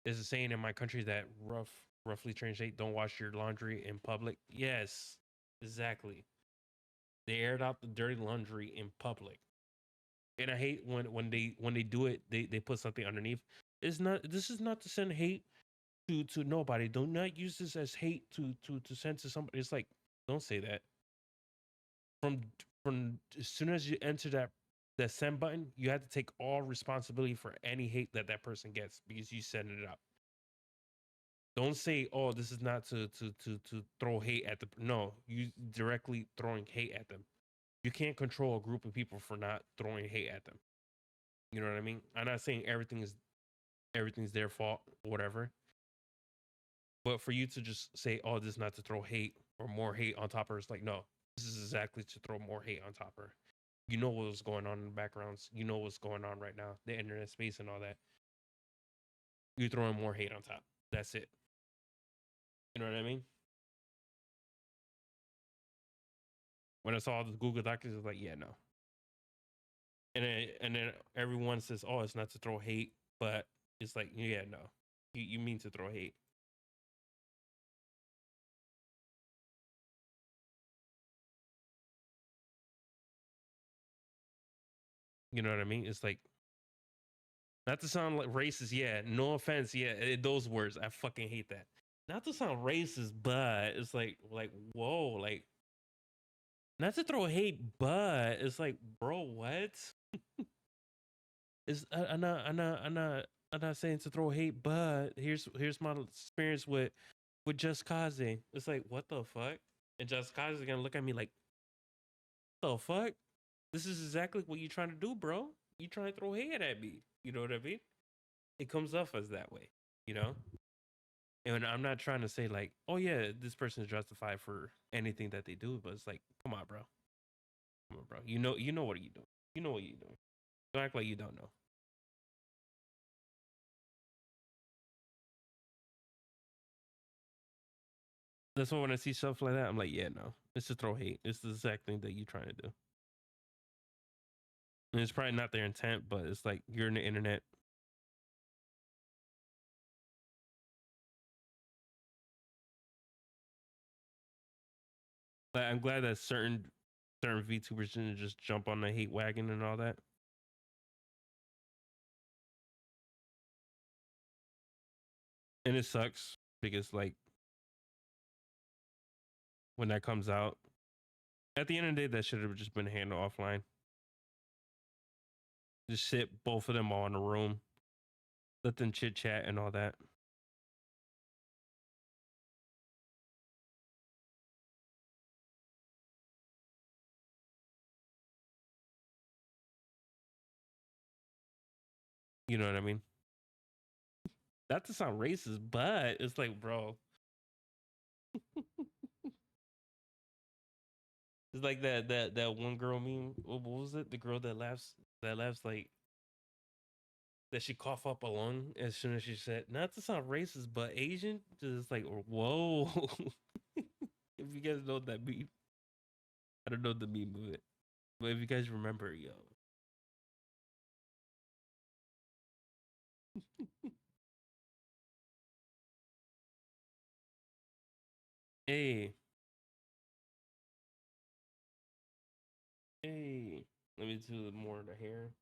There's a saying in my country that roughly translate, don't wash your laundry in public. Yes, exactly. They aired out the dirty laundry in public. And I hate when they do it, they put something underneath. It's not, this is not to send hate to nobody. Do not use this as hate to send to somebody. It's like, don't say that. From as soon as you enter that send button, you have to take all responsibility for any hate that person gets because you send it up. Don't say, oh, this is not to throw hate at the, no, you directly throwing hate at them. You can't control a group of people for not throwing hate at them. You know what I mean? I'm not saying everything's their fault, whatever. But for you to just say, oh, this is not to throw hate or more hate on top of her, it's like, no, this is exactly to throw more hate on top of her. You know what's going on in the backgrounds. You know what's going on right now, the internet space and all that. You're throwing more hate on top. That's it. You know what I mean? When I saw the Google Docs, it was like, yeah, no. And then everyone says, oh, it's not to throw hate, but it's like, yeah, no. You mean to throw hate. You know what I mean? It's like, not to sound like racist, yeah. No offense, yeah. Those words, I fucking hate that. Not to sound racist, but it's like whoa, like not to throw hate, but it's like, bro, what? It's I'm not saying to throw hate, but here's my experience with Just Cause. It's like, what the fuck? And Just Cause is gonna look at me like, the fuck? This is exactly what you're trying to do, bro. You trying to throw hate at me. You know what I mean? It comes off as that way, you know? And I'm not trying to say like, oh yeah, this person is justified for anything that they do, but it's like, come on, bro. Come on, bro. You know what are you doing. You know what you're doing. Don't act like you don't know. That's why when I see stuff like that, I'm like, yeah, no. It's to throw hate. It's the exact thing that you're trying to do. And it's probably not their intent, but it's like you're in the internet. But I'm glad that certain VTubers didn't just jump on the hate wagon and all that. And it sucks because like when that comes out, at the end of the day, that should have just been handled offline. Just sit both of them all in a room, let them chit chat and all that. You know what I mean? Not to sound racist, but it's like, bro. It's like that one girl meme. What was it? The girl that laughs like that she cough up a lung as soon as she said, not to sound racist, but Asian. Just like, whoa. If you guys know that meme, I don't know the meme of it, but if you guys remember, yo. Hey, hey. Let me do more of the hair.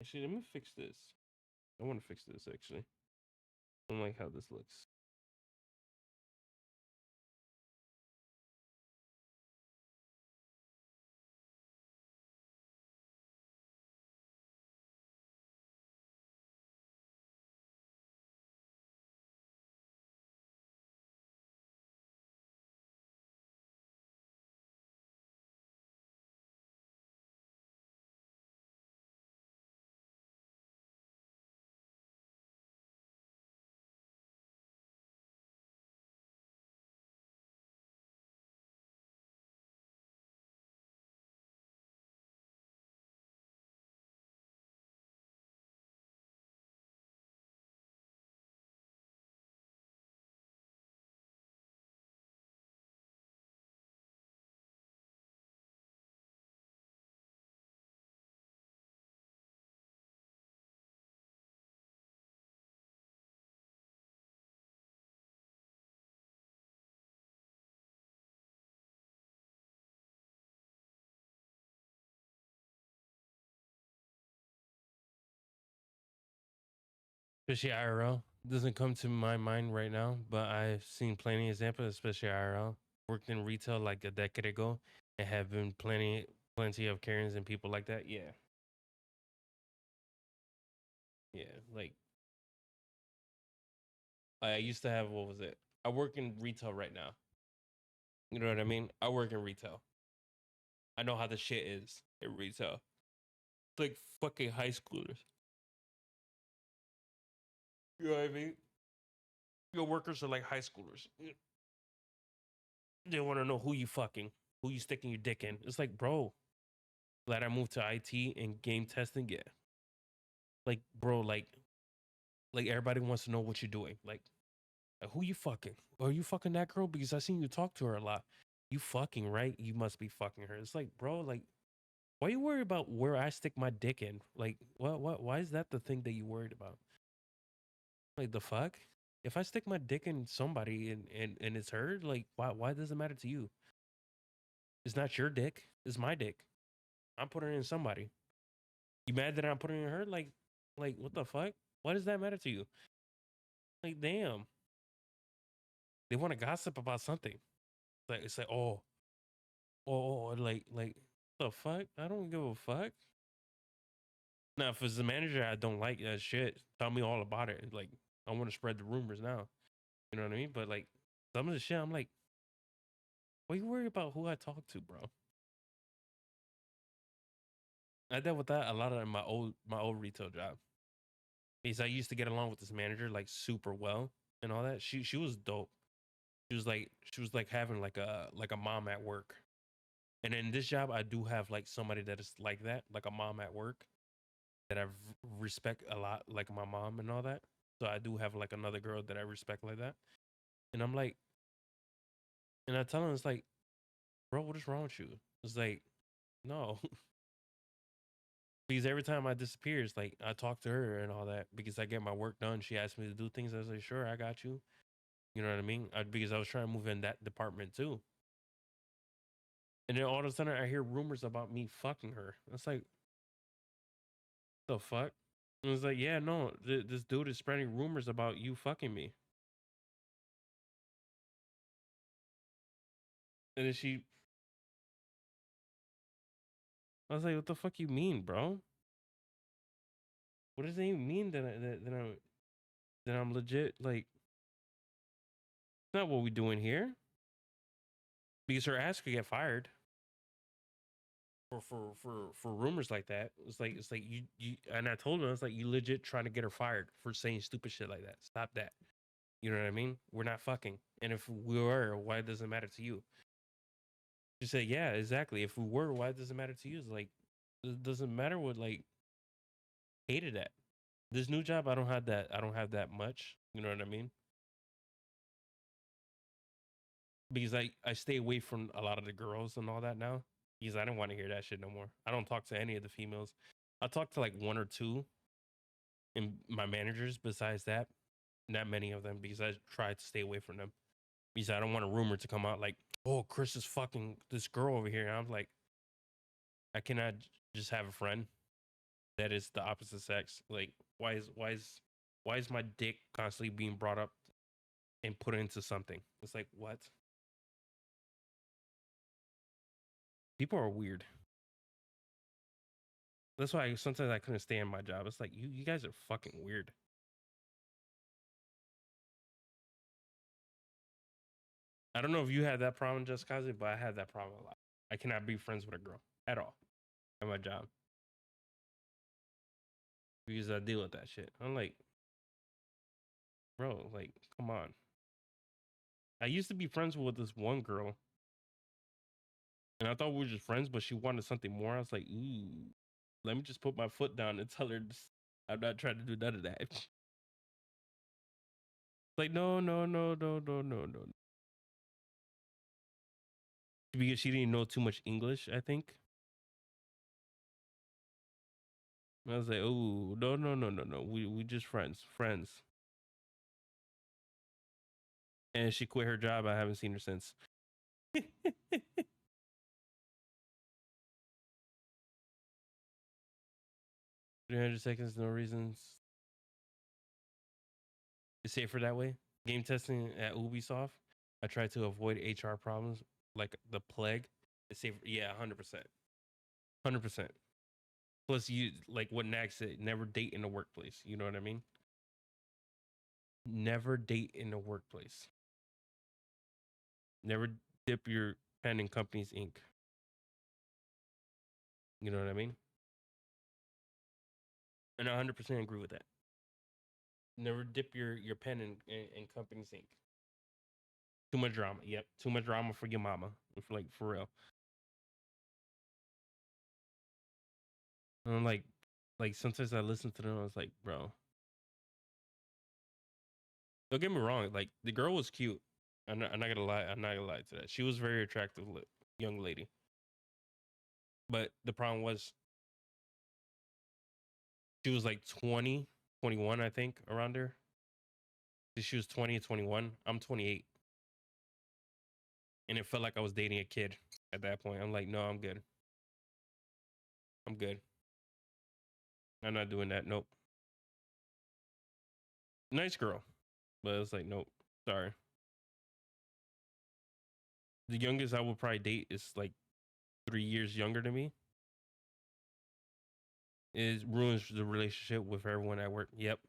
Actually, let me fix this. I want to fix this actually. I don't like how this looks. especially IRL. Doesn't come to my mind right now, but I've seen plenty of examples, especially IRL. Worked in retail like a decade ago, and have been plenty of Karens and people like that. Yeah, yeah. Like I used to have, what was it? I work in retail right now. You know what I mean? I work in retail. I know how the shit is in retail. It's like fucking high schoolers. You know what I mean? Your workers are like high schoolers. They want to know who you fucking, who you sticking your dick in. It's like, bro, glad I moved to IT and game testing. Yeah, like, bro, like everybody wants to know what you're doing. Like who you fucking? Are you fucking that girl? Because I seen you talk to her a lot. You fucking right? You must be fucking her. It's like, bro, like, why you worried about where I stick my dick in? Like, what? Why is that the thing that you worried about? Like the fuck? If I stick my dick in somebody and it's her, like, why does it matter to you? It's not your dick. It's my dick. I'm putting it in somebody. You mad that I'm putting it in her? Like what the fuck? Why does that matter to you? Like, damn. They want to gossip about something. Like it's like, like the fuck? I don't give a fuck. Now, if it's the manager I don't like that shit, tell me all about it. Like, I want to spread the rumors now. You know what I mean? But like some of the shit, I'm like, why you worry about who I talk to, bro? I dealt with that a lot of my old retail job. Because I used to get along with this manager like super well and all that. She was dope. She was like having like a mom at work. And in this job, I do have like somebody that is like that, like a mom at work that I respect a lot, like my mom and all that. So I do have like another girl that I respect like that. And I'm like, and I tell him, it's like, bro, what is wrong with you? It's like, no. Because every time I disappear, it's like I talk to her and all that because I get my work done. She asked me to do things. I was like, sure, I got you. You know what I mean? Because I was trying to move in that department too. And then all of a sudden, I hear rumors about me fucking her. It's like, the fuck? And it's like, yeah, no, this dude is spreading rumors about you fucking me. And then I was like, what the fuck you mean, bro? What does it even mean that I'm legit? Like, not what we doing here. Because her ass could get fired for rumors like that. It's like you and I told him, it's like, you legit trying to get her fired for saying stupid shit like that. Stop that. You know what I mean? We're not fucking. And if we were, why does it matter to you? She said, yeah, exactly. If we were, why does it matter to you? It's like, it doesn't matter what, like, hated that. This new job, I don't have that much. You know what I mean? Because I stay away from a lot of the girls and all that now. Because I don't want to hear that shit no more. I don't talk to any of the females. I talk to like one or two and my managers besides that. Not many of them because I try to stay away from them. Because I don't want a rumor to come out like, oh, Chris is fucking this girl over here. And I'm like, I cannot just have a friend that is the opposite sex. Like, why is my dick constantly being brought up and put into something? It's like, what? People are weird. That's why sometimes I couldn't stay in my job. It's like, you guys are fucking weird. I don't know if you had that problem, just Kazi, but I had that problem a lot. I cannot be friends with a girl at all at my job because I deal with that shit. I'm like, bro, like, come on. I used to be friends with this one girl, and I thought we were just friends, but she wanted something more. I was like, ooh, let me just put my foot down and tell her I'm not trying to do none of that. Like, no, no, no, no, no, no, no. Because she didn't know too much English, I think. I was like, oh, no, no, no, no, no. We just friends. And she quit her job. I haven't seen her since. 300 seconds, no reasons. It's safer that way. Game testing at Ubisoft, I try to avoid HR problems like the plague. It's safer. Yeah, 100%. 100%. Plus, you like what Nag said, never date in the workplace. You know what I mean? Never date in the workplace. Never dip your pen in company's ink. You know what I mean? And I 100% agree with that. Never dip your pen in company's ink. Too much drama. Yep. Too much drama for your mama. For real. And I'm like sometimes I listen to them. I was like, bro, don't get me wrong. Like the girl was cute. I'm not gonna lie. I'm not gonna lie to that. She was very attractive, young lady. But the problem was she was like 20, 21, I think, around there. She was 20 and 21. I'm 28. And it felt like I was dating a kid at that point. I'm like, no, I'm good. I'm good. I'm not doing that. Nope. Nice girl. But it's like, nope. Sorry. The youngest I would probably date is like 3 years younger than me. It ruins the relationship with everyone at work. Yep.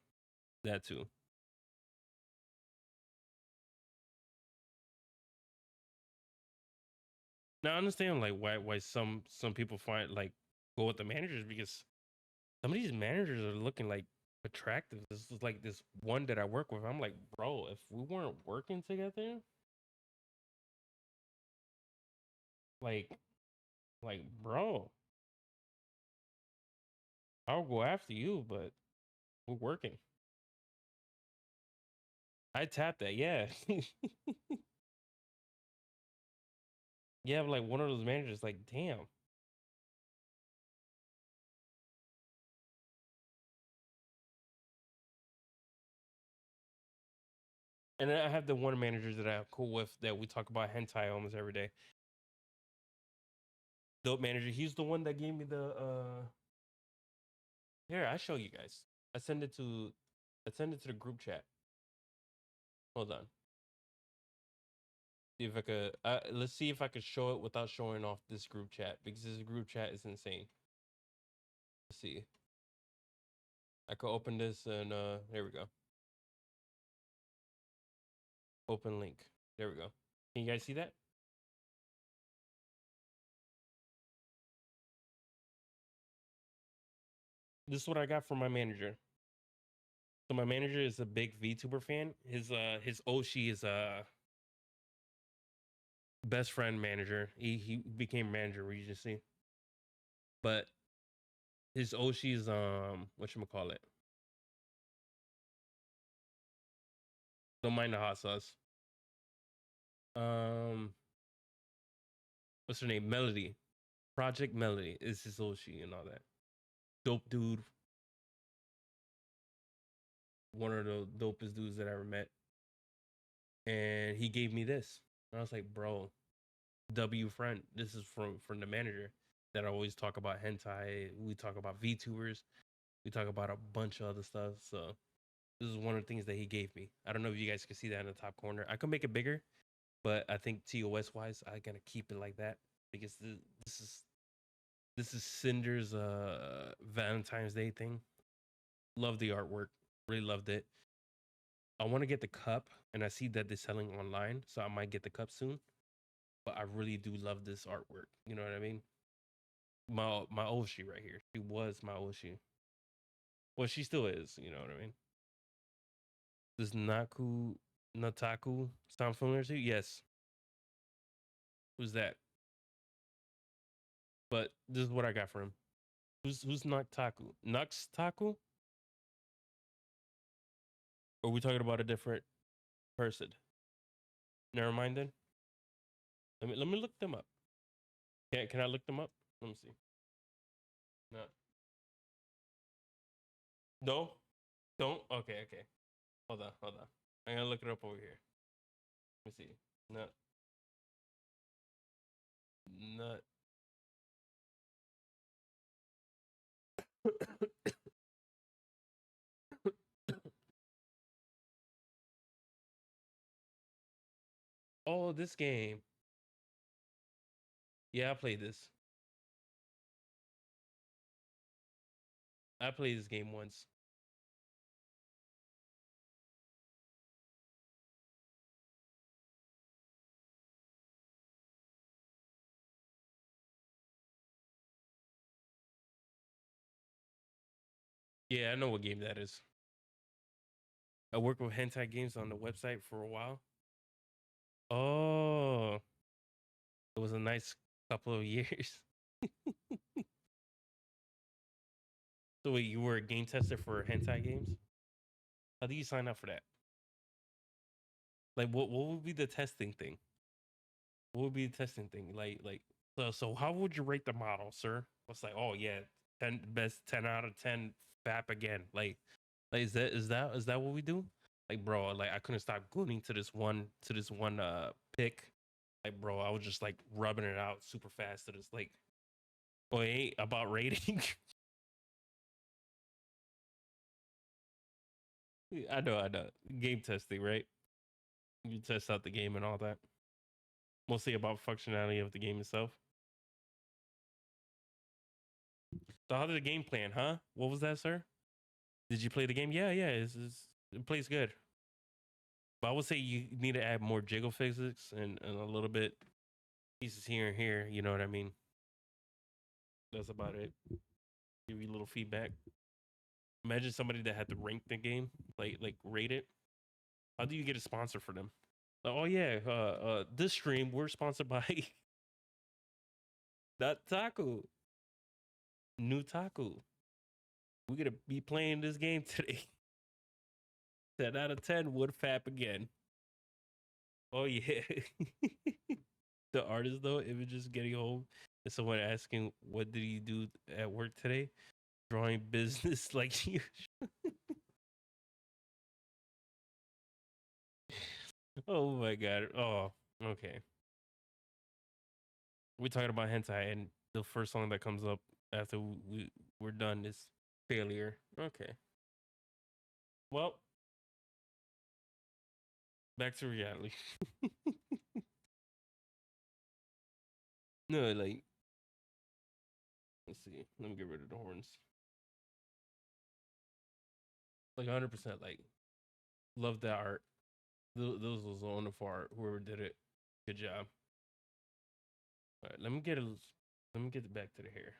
That too. Now I understand like why some people find like go with the managers because some of these managers are looking like attractive. This is like this one that I work with. I'm like, bro, if we weren't working together, like bro, I'll go after you, but we're working. I tapped that, yeah. You have like one of those managers, like, damn. And then I have the one manager that I'm cool with that we talk about hentai almost every day. Dope manager. He's the one that gave me the here, I show you guys. I send it to the group chat. Hold on. See if I could let's see if I could show it without showing off this group chat because this group chat is insane. Let's see. I could open this and there we go. Open link. There we go. Can you guys see that? This is what I got from my manager. So my manager is a big VTuber fan. His Oshi is a best friend manager. He became manager regency. But his Oshi is whatchamacallit. Don't mind the hot sauce. What's her name? Melody. Project Melody is his Oshi and all that. Dope dude. One of the dopest dudes that I ever met. And he gave me this. And I was like, bro, W friend. This is from the manager that I always talk about hentai. We talk about VTubers. We talk about a bunch of other stuff. So this is one of the things that he gave me. I don't know if you guys can see that in the top corner. I could make it bigger, but I think TOS wise, I gotta keep it like that because this is Cinder's Valentine's Day thing. Love the artwork. Really loved it. I want to get the cup, and I see that they're selling online, so I might get the cup soon. But I really do love this artwork. You know what I mean? My Oshi right here. She was my Oshi. Well, she still is. You know what I mean? Does Nataku sound familiar to you? Yes. Who's that? But this is what I got for him. Who's Nataku? Nux Taku? Or are we talking about a different person? Never mind then. Let me look them up. Can I look them up? Let me see. No. No? Don't? Okay. Hold on. I'm gonna look it up over here. Let me see. Nut. Nut. Oh, this game. Yeah, I played this. I played this game once. Yeah, I know what game that is. I worked with hentai games on the website for a while. Oh, it was a nice couple of years. So wait, you were a game tester for hentai games? How do you sign up for that? Like, what would be the testing thing? What would be the testing thing? So how would you rate the model, sir? It's like, oh yeah, 10 out of 10 FAP again. Like is that what we do? Like, bro, like I couldn't stop gooning to this one pick. Like, bro, I was just like rubbing it out super fast to this like, oh, it ain't about rating. I know. Game testing, right? You test out the game and all that. Mostly about functionality of the game itself. So how did the game plan, huh? What was that, sir? Did you play the game? Yeah, it plays good. But I would say you need to add more jiggle physics and a little bit pieces here and here. You know what I mean? That's about it. Give you a little feedback. Imagine somebody that had to rank the game, like rate it. How do you get a sponsor for them? Like, oh yeah, this stream we're sponsored by that taco, new taco. We're gonna be playing this game today. 10 out of 10 would fap again. Oh yeah. The artist though, images getting home and someone asking what did he do at work today? Drawing business like you. Oh my god. Oh, okay. We're talking about hentai and the first song that comes up after we're done is failure. Okay. Well, back to reality. No, like, let's see. Let me get rid of the horns. Like 100%, like, love that art. Those was wonderful art. Whoever did it, good job. All right, let me get back to the hair.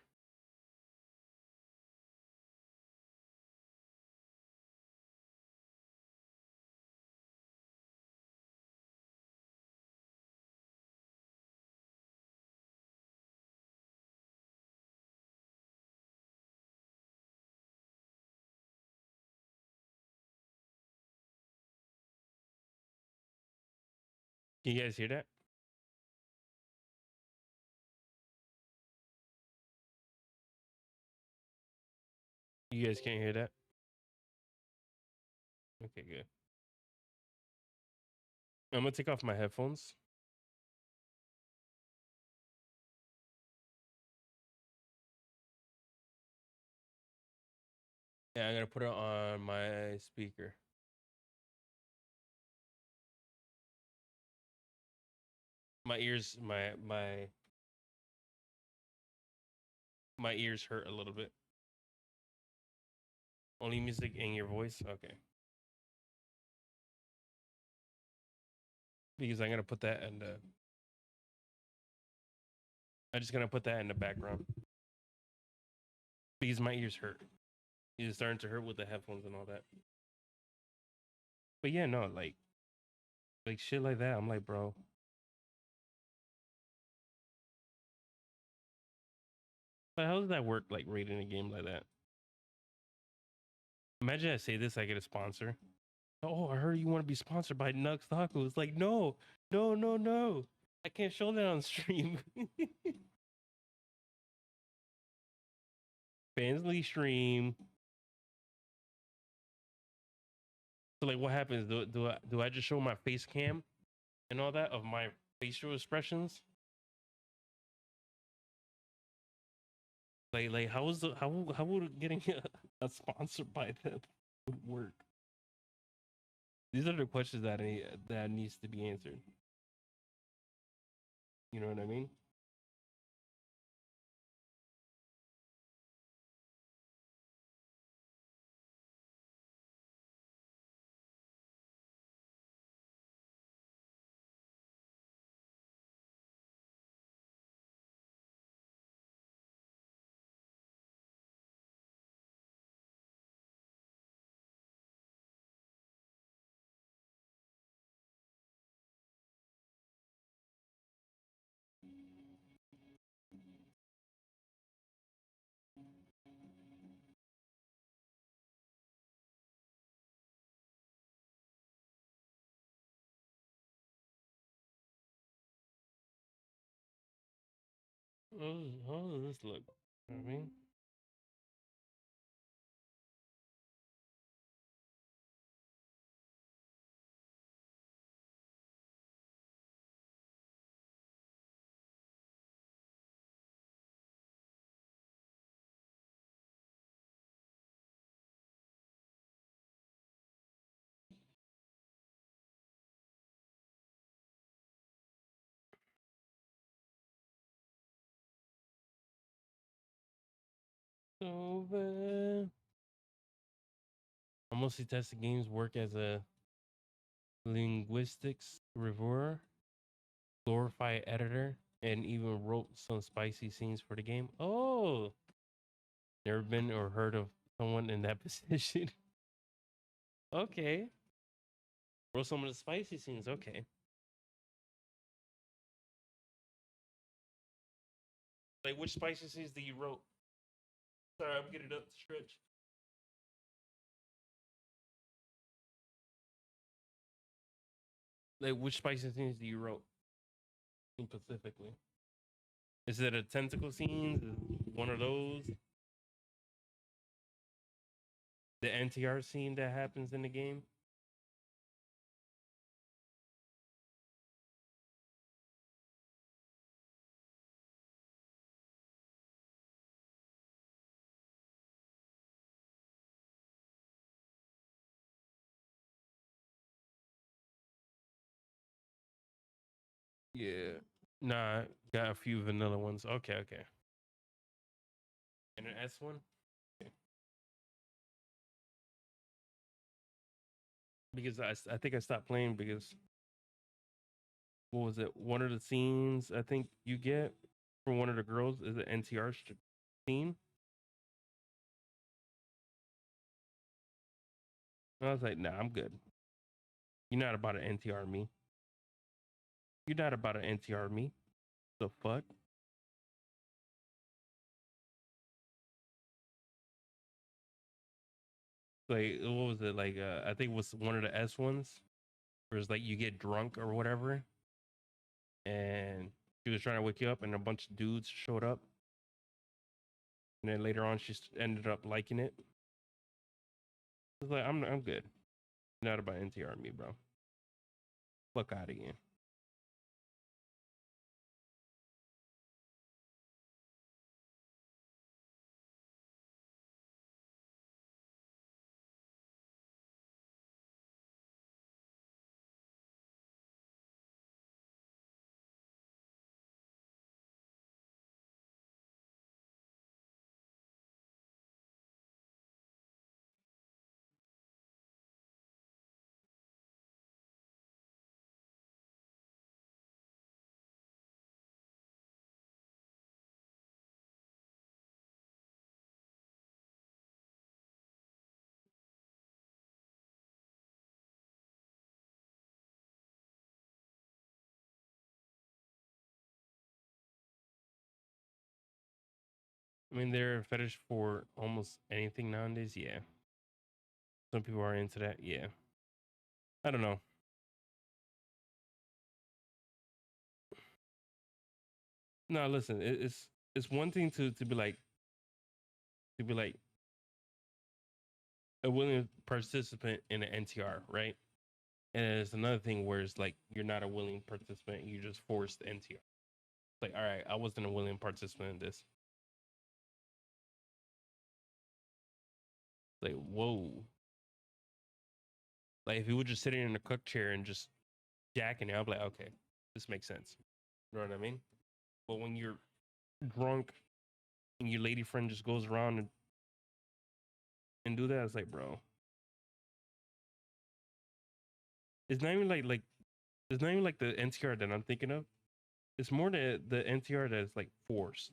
Can you guys hear that? You guys can't hear that? Okay, good. I'm gonna take off my headphones. Yeah, I'm gonna put it on my speaker. My ears, my ears hurt a little bit. Only music in your voice? Okay. Because I'm gonna put that in the I'm just gonna put that in the background. Because my ears hurt. It's starting to hurt with the headphones and all that. But yeah, no, like shit like that. I'm like, bro. But how does that work? Like rating a game like that? Imagine I say this, I get a sponsor. Oh, I heard you want to be sponsored by Nux Tacos. Like, no, no, no, no. I can't show that on stream. Fansly stream. So like, what happens? Do I just show my face cam and all that of my facial expressions? Like how would getting a sponsor by them would work? These are the questions that needs to be answered. You know what I mean? How does this look? You know what I mean? Over. I mostly test the game's work as a linguistics reviewer, glorify editor, and even wrote some spicy scenes for the game. Oh, never been or heard of someone in that position. Okay. Wrote some of the spicy scenes. Okay. Like, which spicy scenes do you wrote? Sorry, I'm getting up to stretch. Like, which spicy scenes do you wrote specifically? Is it a tentacle scenes? Is it one of those? The NTR scene that happens in the game? Yeah. Nah, got a few vanilla ones. Okay, okay. And an S one? Okay. Because I think I stopped playing because what was it? One of the scenes I think you get from one of the girls is an NTR scene. And I was like, nah, I'm good. You're not about to NTR me. You're not about to NTR me. The fuck? Like, what was it? Like, I think it was one of the S ones where it's like you get drunk or whatever. And she was trying to wake you up, and a bunch of dudes showed up. And then later on, she ended up liking it. I was like, I'm good. You're not about NTR me, bro. Fuck out of here. I mean, they're a fetish for almost anything nowadays. Yeah. Some people are into that. Yeah. I don't know. No, listen, it's one thing to be like a willing participant in an NTR, right? And it's another thing where it's like you're not a willing participant, you just forced NTR. Like, all right, I wasn't a willing participant in this. Like, whoa. Like if you were just sitting in a cook chair and just jacking it, I'd be like, okay, this makes sense. You know what I mean? But when you're drunk and your lady friend just goes around and do that, it's like, bro, it's not even like it's not even like the NTR that I'm thinking of. It's more the NTR that's like forced.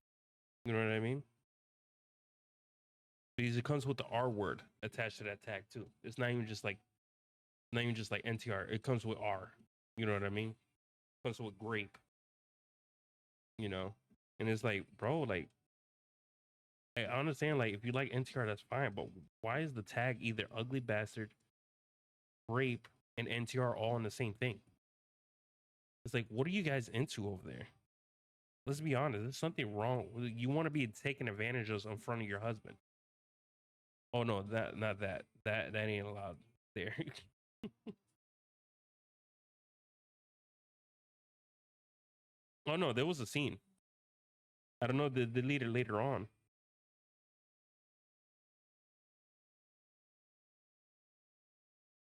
You know what I mean? Because it comes with the R word attached to that tag too. It's not even just like NTR. It comes with R. You know what I mean? It comes with grape. You know, and it's like, bro, like I understand, like if you like NTR, that's fine. But why is the tag either ugly bastard, grape, and NTR all in the same thing? It's like, what are you guys into over there? Let's be honest. There's something wrong. You want to be taken advantage of in front of your husband. Oh no, that not that. That ain't allowed there. Oh no, there was a scene. I don't know. They deleted later on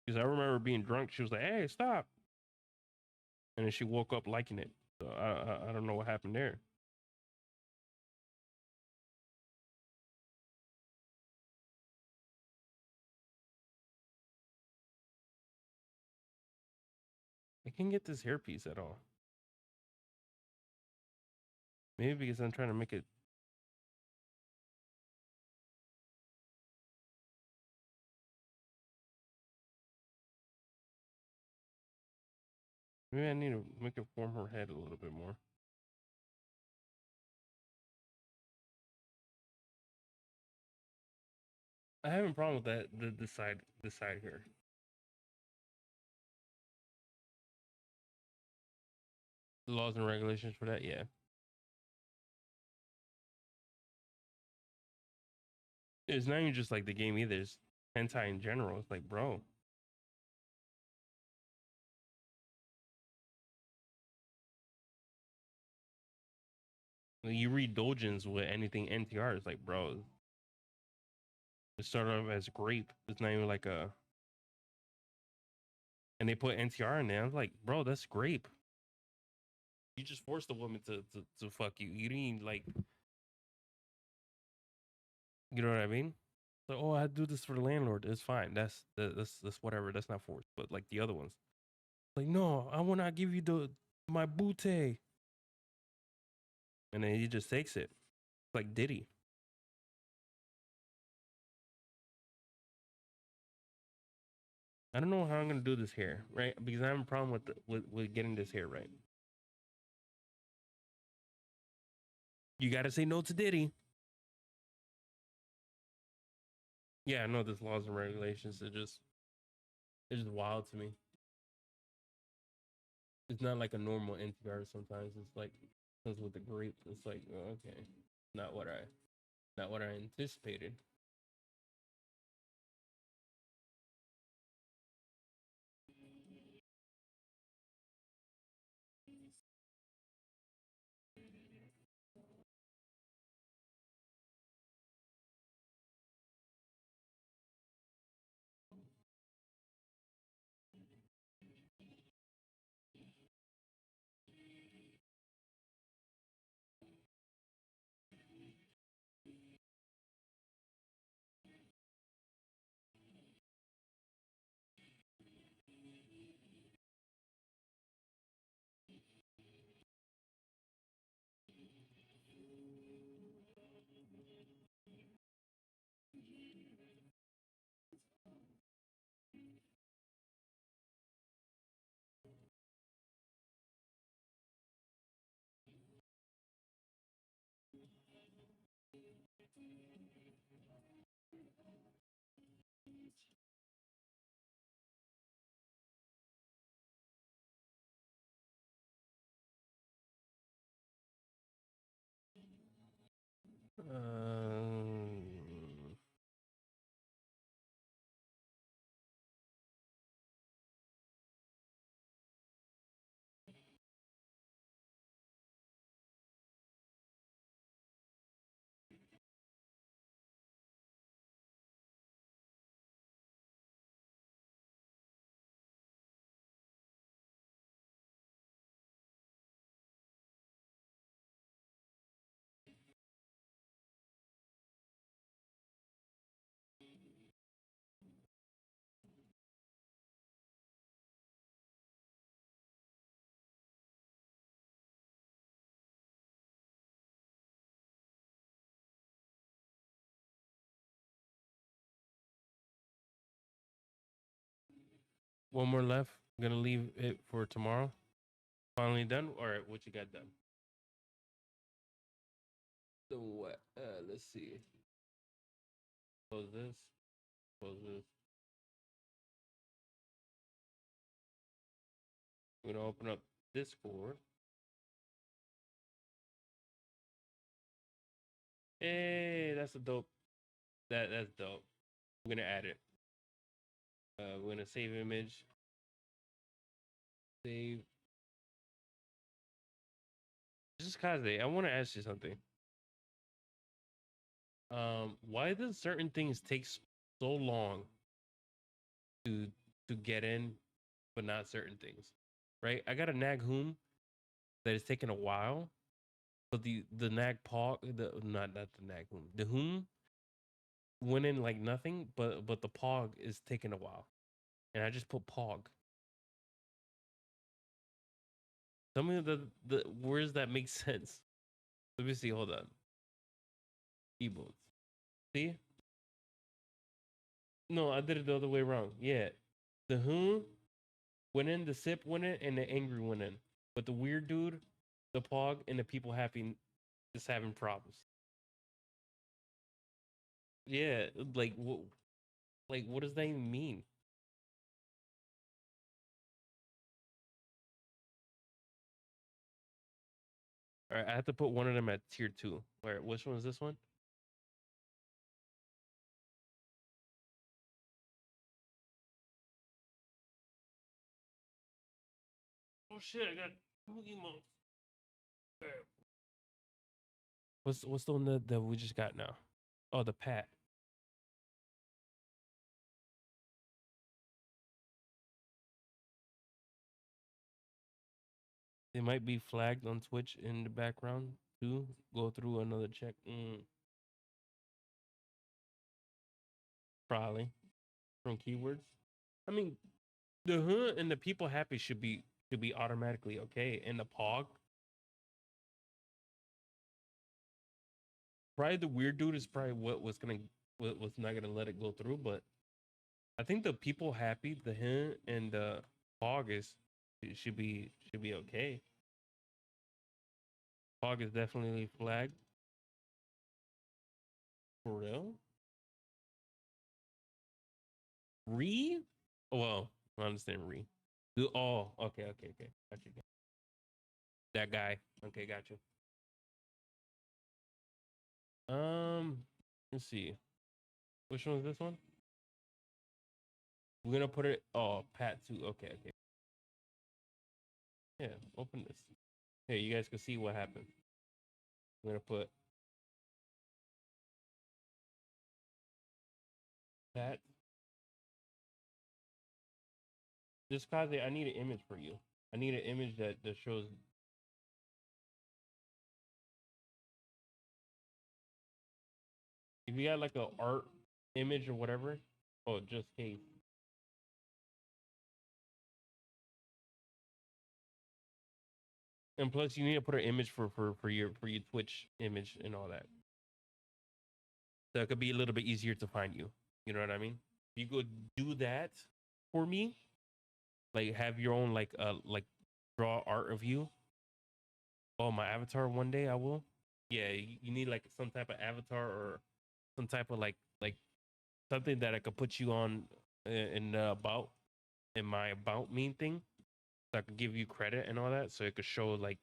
because I remember being drunk. She was like, "Hey, stop!" And then she woke up liking it. So I don't know what happened there. I can't get this hairpiece at all. Maybe because I'm trying to make it. Maybe I need to make it form her head a little bit more. I have a problem with that. The side here. The laws and regulations for that, yeah. It's not even just like the game either. It's hentai in general. It's like, bro, when you read Dojins with anything NTR, it's like, bro, it started off as grape. It's not even like a, and they put NTR in there. I was like, bro, that's grape. You just forced a woman to fuck you. You didn't like, you know what I mean? So, oh, I do this for the landlord. It's fine. That's whatever. That's not forced. But like the other ones, like, no, I will not give you the my booty. And then he just takes it. It's like Diddy. I don't know how I'm gonna do this hair, right? Because I have a problem with with getting this hair right. You got to say no to Diddy. Yeah, I know there's laws and regulations. It's just wild to me. It's not like a normal NTR. Sometimes it's like because with the grape, it's like oh, okay, not what I not what I anticipated. one more left. I'm gonna leave it for tomorrow. Finally done. All right, what you got done? So what? Let's see. Close this. Close this. We're gonna open up Discord. Hey, that's a dope. That's dope. We're gonna add it. We're gonna save image. Save. Just Kaze, I want to ask you something. Why does certain things take so long to get in, but not certain things? Right? I got a nag hoom that is taking a while, but the nag pog, the not the nag hoom, the hoom went in like nothing, but the pog is taking a while, and I just put pog. Tell me the words that make sense. Let me see. Hold on. Keyboards. See? No, I did it the other way around. Yeah, the who went in, the sip went in, and the angry went in. But the weird dude, the pog, and the people happy is having problems. Yeah, like what does that even mean? All right, I have to put one of them at tier 2. All right, which one is this one? Oh shit, I got 2 emotes. Right. What's the one that we just got now? Oh, the pat. They might be flagged on Twitch in the background too. Go through another check. Probably from keywords. I mean, the hood and the people happy should be automatically okay. And the pog, probably the weird dude is probably what was not gonna let it go through. But I think the people happy, the him and the pog is should be okay. Pog is definitely flagged for real. Re, well, I understand re. Oh, okay. Got you. That guy. Okay, got you. Let's see. Which one is this one? We're gonna put it. Oh, Pat too. Okay. Yeah, open this. Hey, you guys can see what happened. I'm gonna put Pat. This Kaze, I need an image for you. I need an image that shows. If you got like a art image or whatever. Oh, just case. And plus, you need to put an image for your Twitch image and all that. So it could be a little bit easier to find you. You know what I mean? You could do that for me, like have your own like draw art of you. Oh, my avatar one day I will. Yeah, you need like some type of avatar or some type of like something that I could put you on in about in my about me thing. So I could give you credit and all that, so it could show like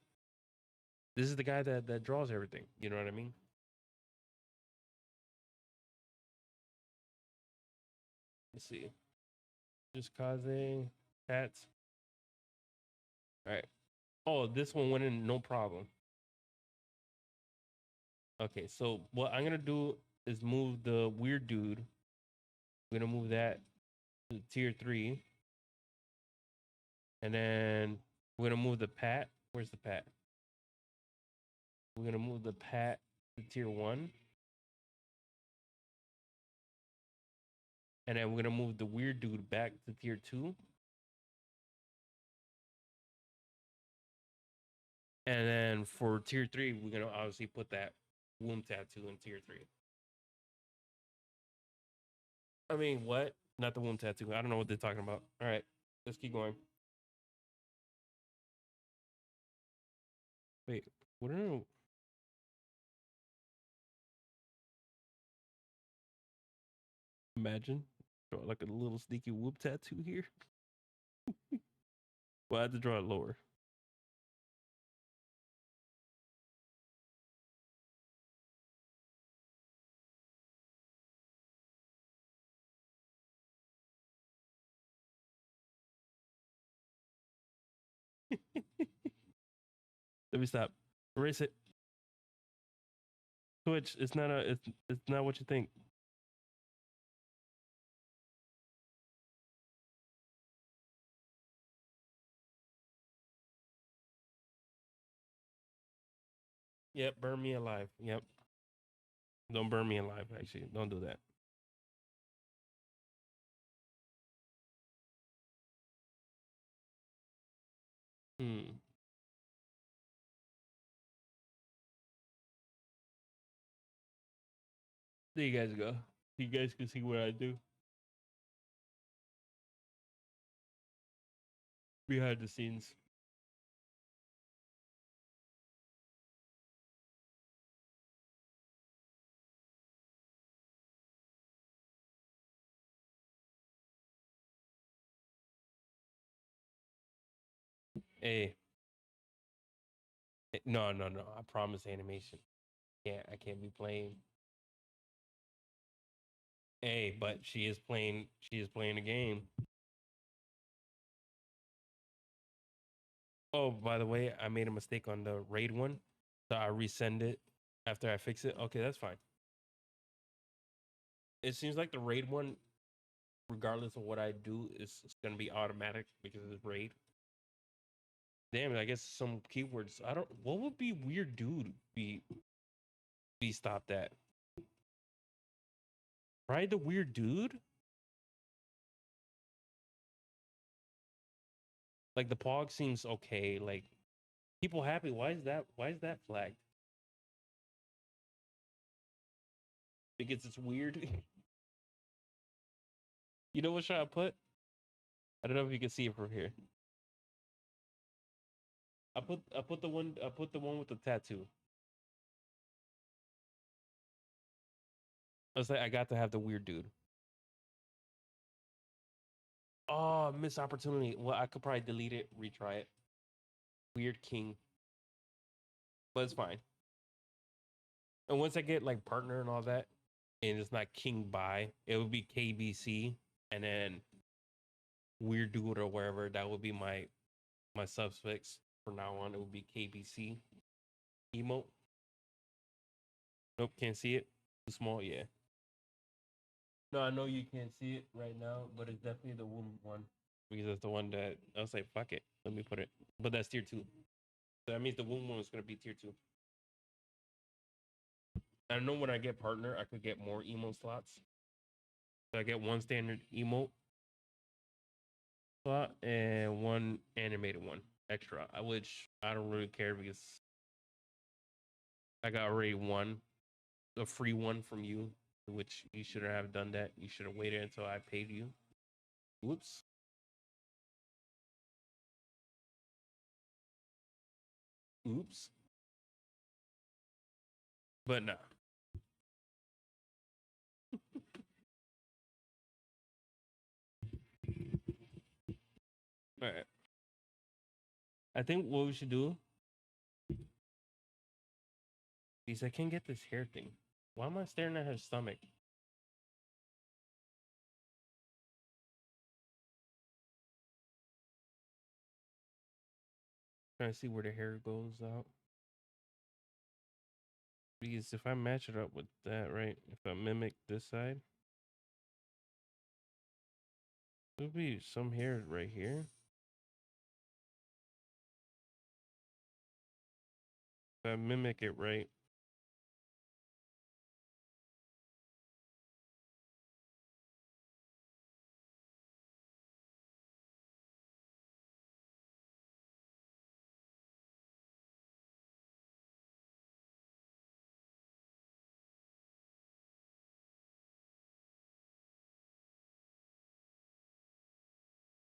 this is the guy that draws everything. You know what I mean? Let's see. Just Kaze cats. All right. Oh, this one went in no problem. Okay, so what I'm gonna do is move the weird dude. We're gonna move that to tier 3, and then we're gonna move the pat. Where's the pat? We're gonna move the pat to tier 1, and then we're gonna move the weird dude back to tier 2, and then for tier 3, we're gonna obviously put that womb tattoo in tier 3. I mean, what? Not the womb tattoo. I don't know what they're talking about. All right. Let's keep going. Wait, what are imagine draw like a little sneaky whoop tattoo here? Well, I had to draw it lower. Let me stop. Erase it. Twitch. It's not a. It's not what you think. Yep. Burn me alive. Yep. Don't burn me alive. Actually, don't do that. Hmm. There you guys go. You guys can see what I do behind the scenes. Hey. No, no, no. I promise animation. I can't be playing. Hey, but she is playing. She is playing a game. Oh, by the way, I made a mistake on the raid one, so I resend it after I fix it. Okay, that's fine. It seems like the raid one, regardless of what I do, is gonna be automatic because it's raid. Damn, I guess some keywords. I don't. What would be weird, dude? Be stopped at. Right, the weird dude. Like the pog seems okay. Like people happy. Why is that? Why is that flagged? Because it's weird. You know what should I put? I don't know if you can see it from here. I put the one with the tattoo. I was like, I got to have the weird dude. Oh, missed opportunity. Well, I could probably delete it, retry it. Weird king, but it's fine. And once I get like partner and all that, and it's not king by, it would be KBC, and then weird dude or wherever. That would be my suffix from now on. It would be KBC emote. Nope, can't see it. Too small. Yeah. No, I know you can't see it right now, but it's definitely the womb one because that's the one that I was like, fuck it, let me put it. But that's tier 2. So that means the womb one is gonna be tier 2. I know when I get partner, I could get more emote slots. So I get one standard emote slot and one animated one extra. Which I don't really care because I got already one, a free one from you, which you shouldn't have done that. You should have waited until I paid you. Whoops. Oops. But nah. All right. I think what we should do is I can't get this hair thing. Why am I staring at her stomach? Trying to see where the hair goes out. Because if I match it up with that, right? If I mimic this side, there'll be some hair right here. If I mimic it right,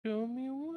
show me what.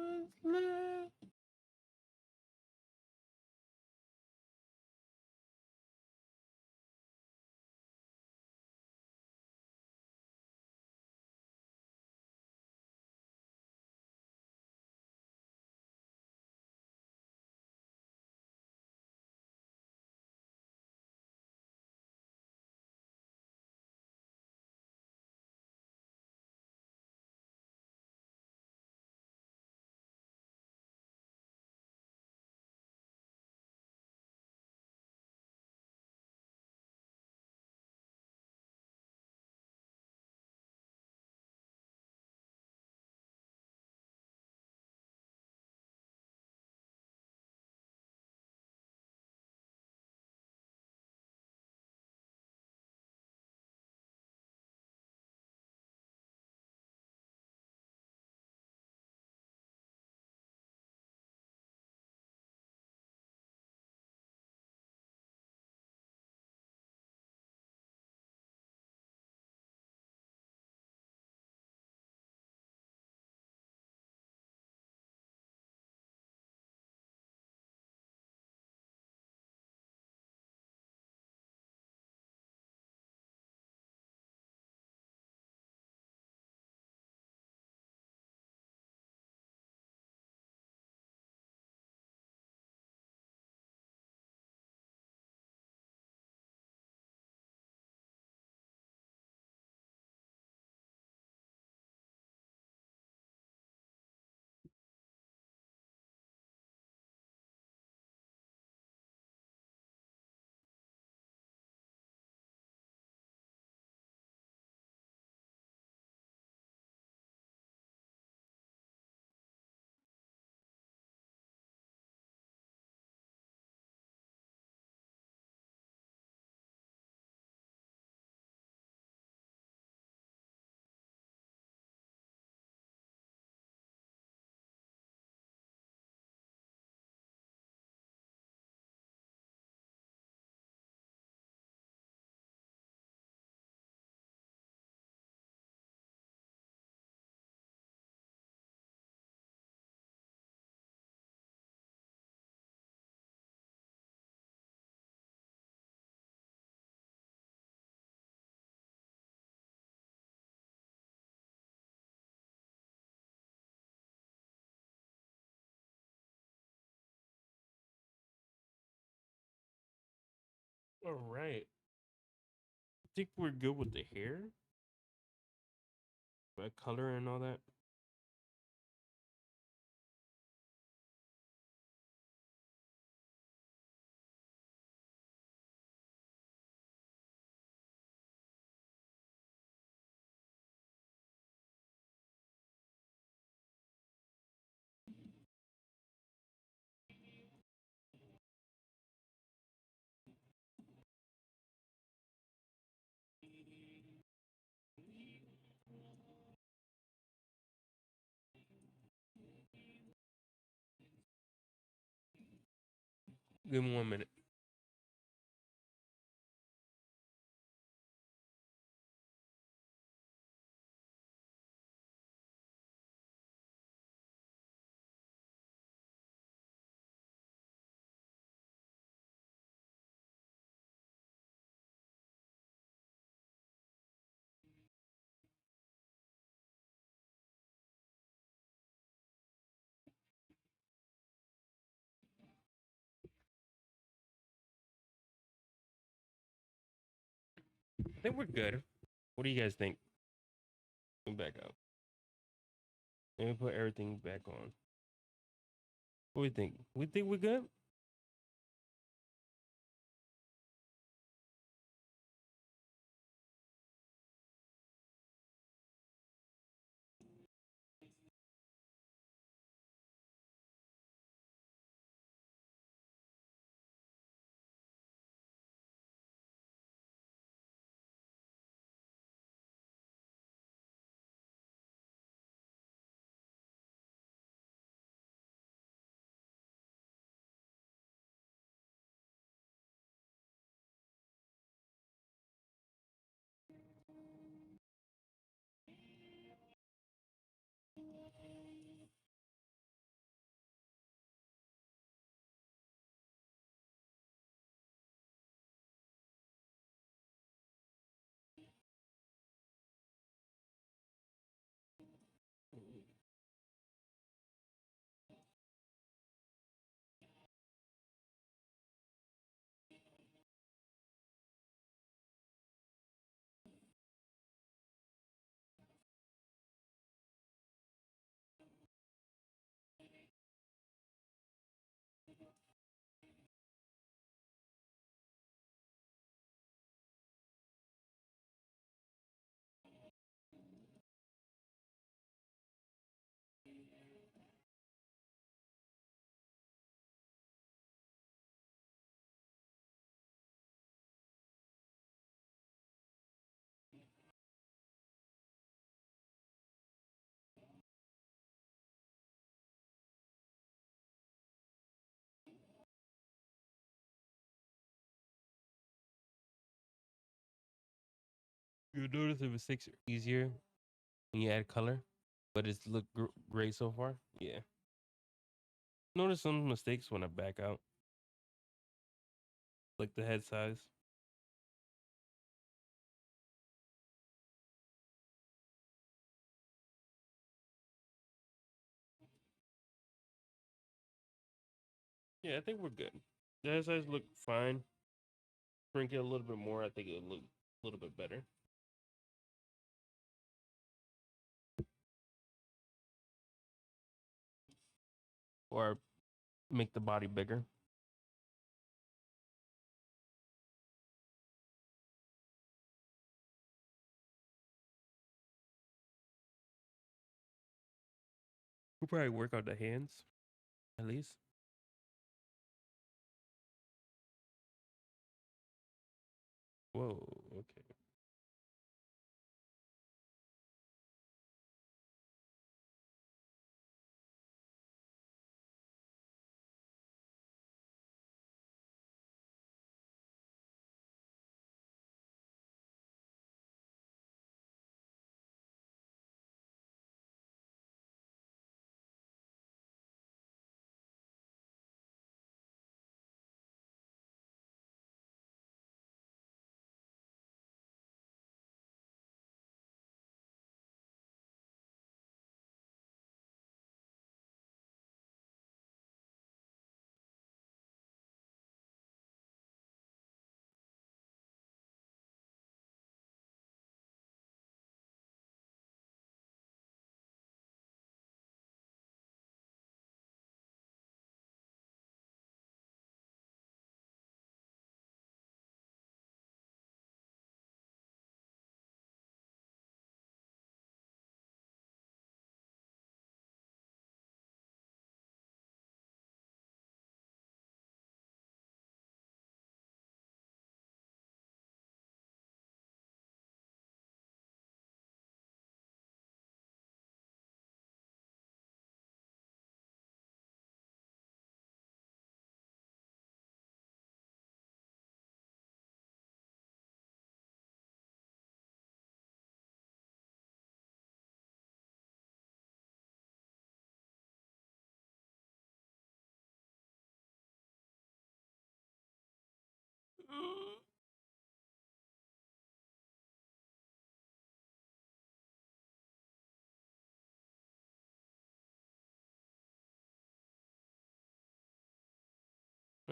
All right. I think we're good with the hair, color and all that. Give me 1 minute. I think we're good. What do you guys think? Back up. Let me put everything back on. What do we think? We think we're good? You notice the mistakes are easier when you add color, but it's look great so far. Yeah. Notice some mistakes when I back out, like the head size. Yeah, I think we're good. The head size look fine. Shrink it a little bit more. I think it'll look a little bit better. Or make the body bigger. We'll probably work out the hands at least. Whoa, okay.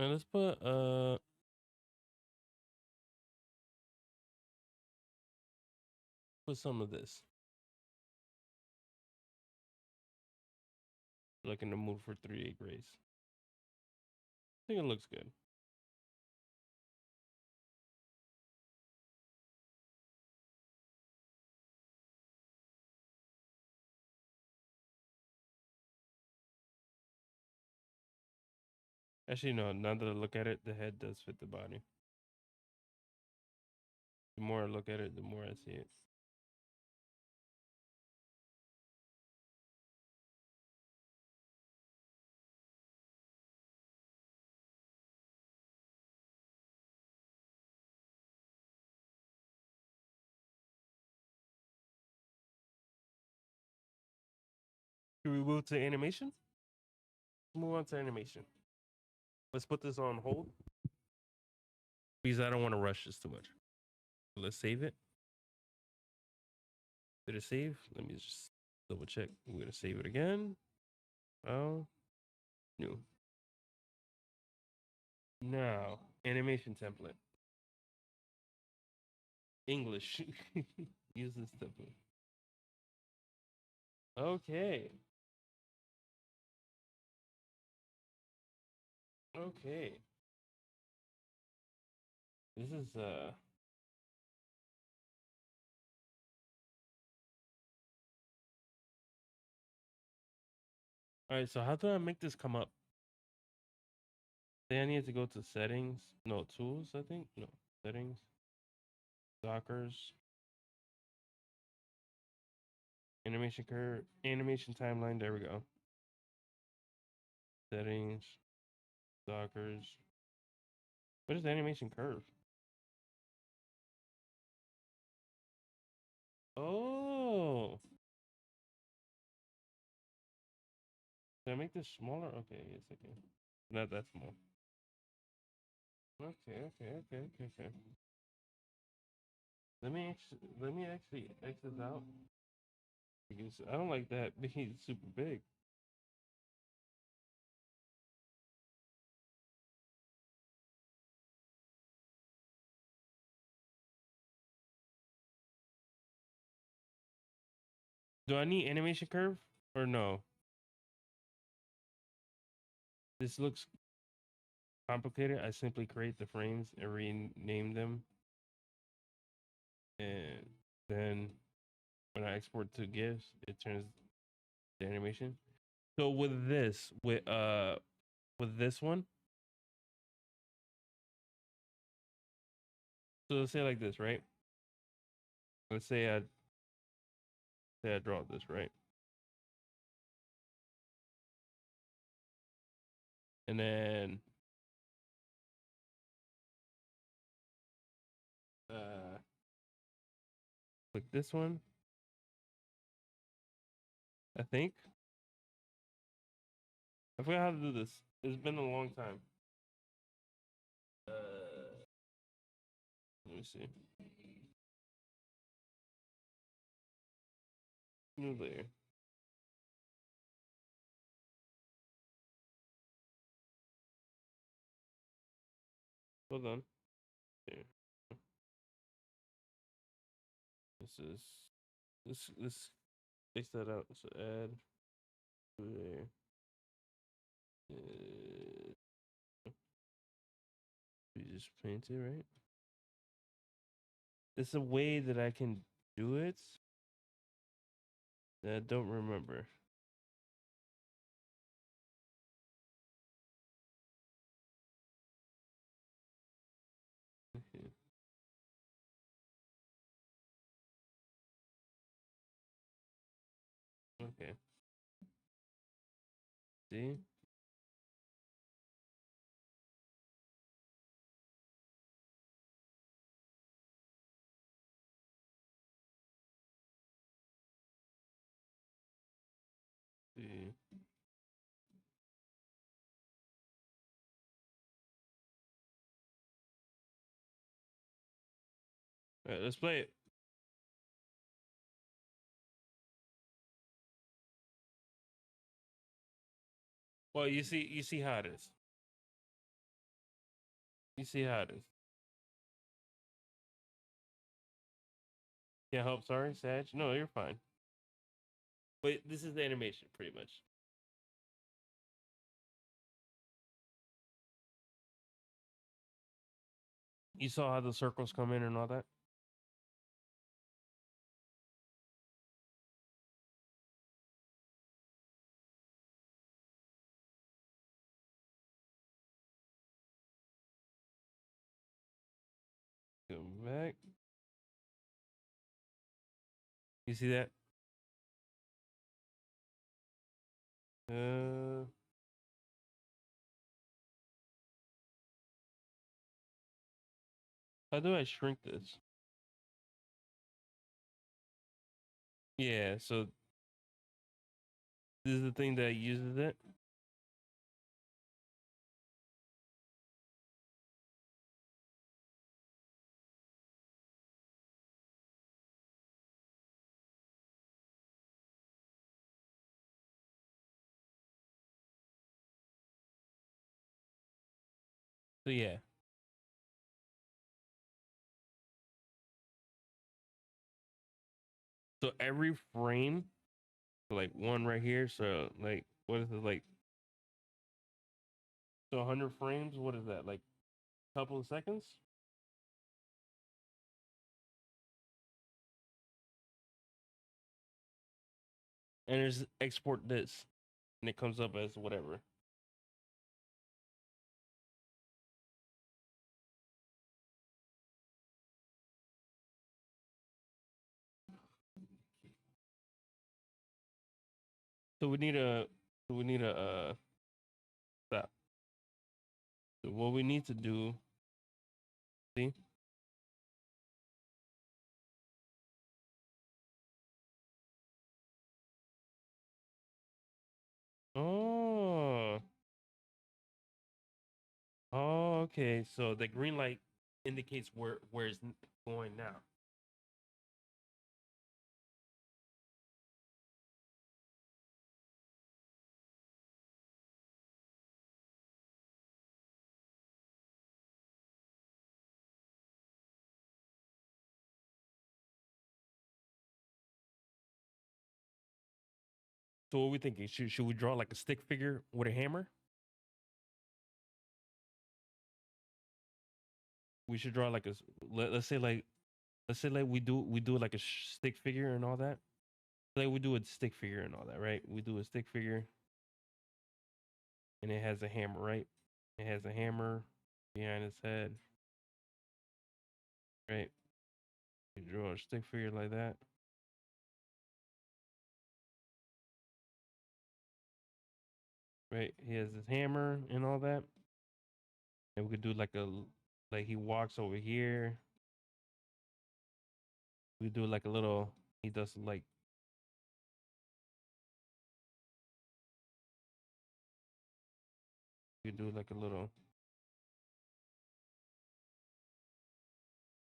And let's put some of this. Like in the mood for 3-8 grays. I think it looks good. Actually, no. Now that I look at it, the head does fit the body. The more I look at it, the more I see it. Should we move to animation? Move on to animation. Let's put this on hold because I don't want to rush this too much. Let's save it. Did it save? Let me just double check. We're gonna save it again. Oh, new. Now, animation template. English. Use this template. Okay. Okay. This is all right, so how do I make this come up? Then I need to go to settings. No, tools, I think. No, settings. Dockers. Animation curve. Animation timeline. There we go. Settings. Dockers. What is animation curve? Oh. Did I make this smaller? Okay, yes, okay. Not that small. Okay. Let me actually exit out because I don't like that being super big. Do I need animation curve or no? This looks complicated. I simply create the frames and rename them, and then when I export to GIFs, it turns the animation. So with this one, so let's say like this, right? Let's say I draw this, right? And then click this one. I think I forgot how to do this. It's been a long time. Let me see. New layer. Hold on. Here. This is this takes that out. So add there. We just paint it, right? There's a way that I can do it that I don't remember. Okay. Okay. See? See. All right, let's play it. Well, you see how it is. You see how it is. Can't help. Sorry, Sag. No, you're fine. But this is the animation, pretty much. You saw how the circles come in and all that. Go back. You see that? How do I shrink this? Yeah, so this is the thing that uses it. So yeah. So every frame, like one right here. So like, what is it like? So 100 frames. What is that? Like a couple of seconds? And there's export this, and it comes up as whatever. So we need a stop. So what we need to do, see? Oh, oh, okay. So the green light indicates where it's going now. So what we thinking? Should we draw like a stick figure with a hammer? We should draw like a let's say like we do like a stick figure and all that. Like we do a stick figure and all that, right? We do a stick figure, and it has a hammer, right? It has a hammer behind its head, right? You draw a stick figure like that. Right? He has his hammer and all that. And we could do like he walks over here. We do like a little he does like we do like a little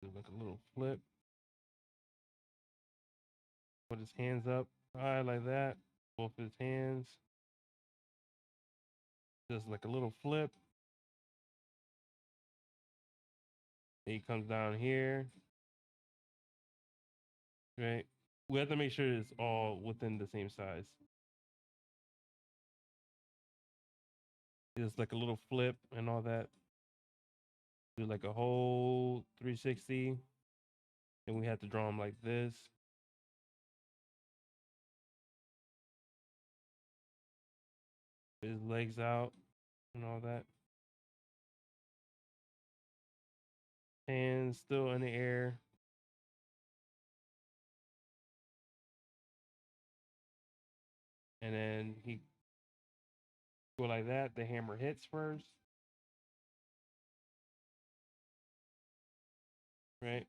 do like a little flip. Put his hands up high like that. Both his hands. Does like a little flip. Then he comes down here. Right? We have to make sure it's all within the same size. Just like a little flip and all that. Do like a whole 360. And we have to draw him like this. His legs out and all that. Hands still in the air. And then he go like that. The hammer hits first. Right?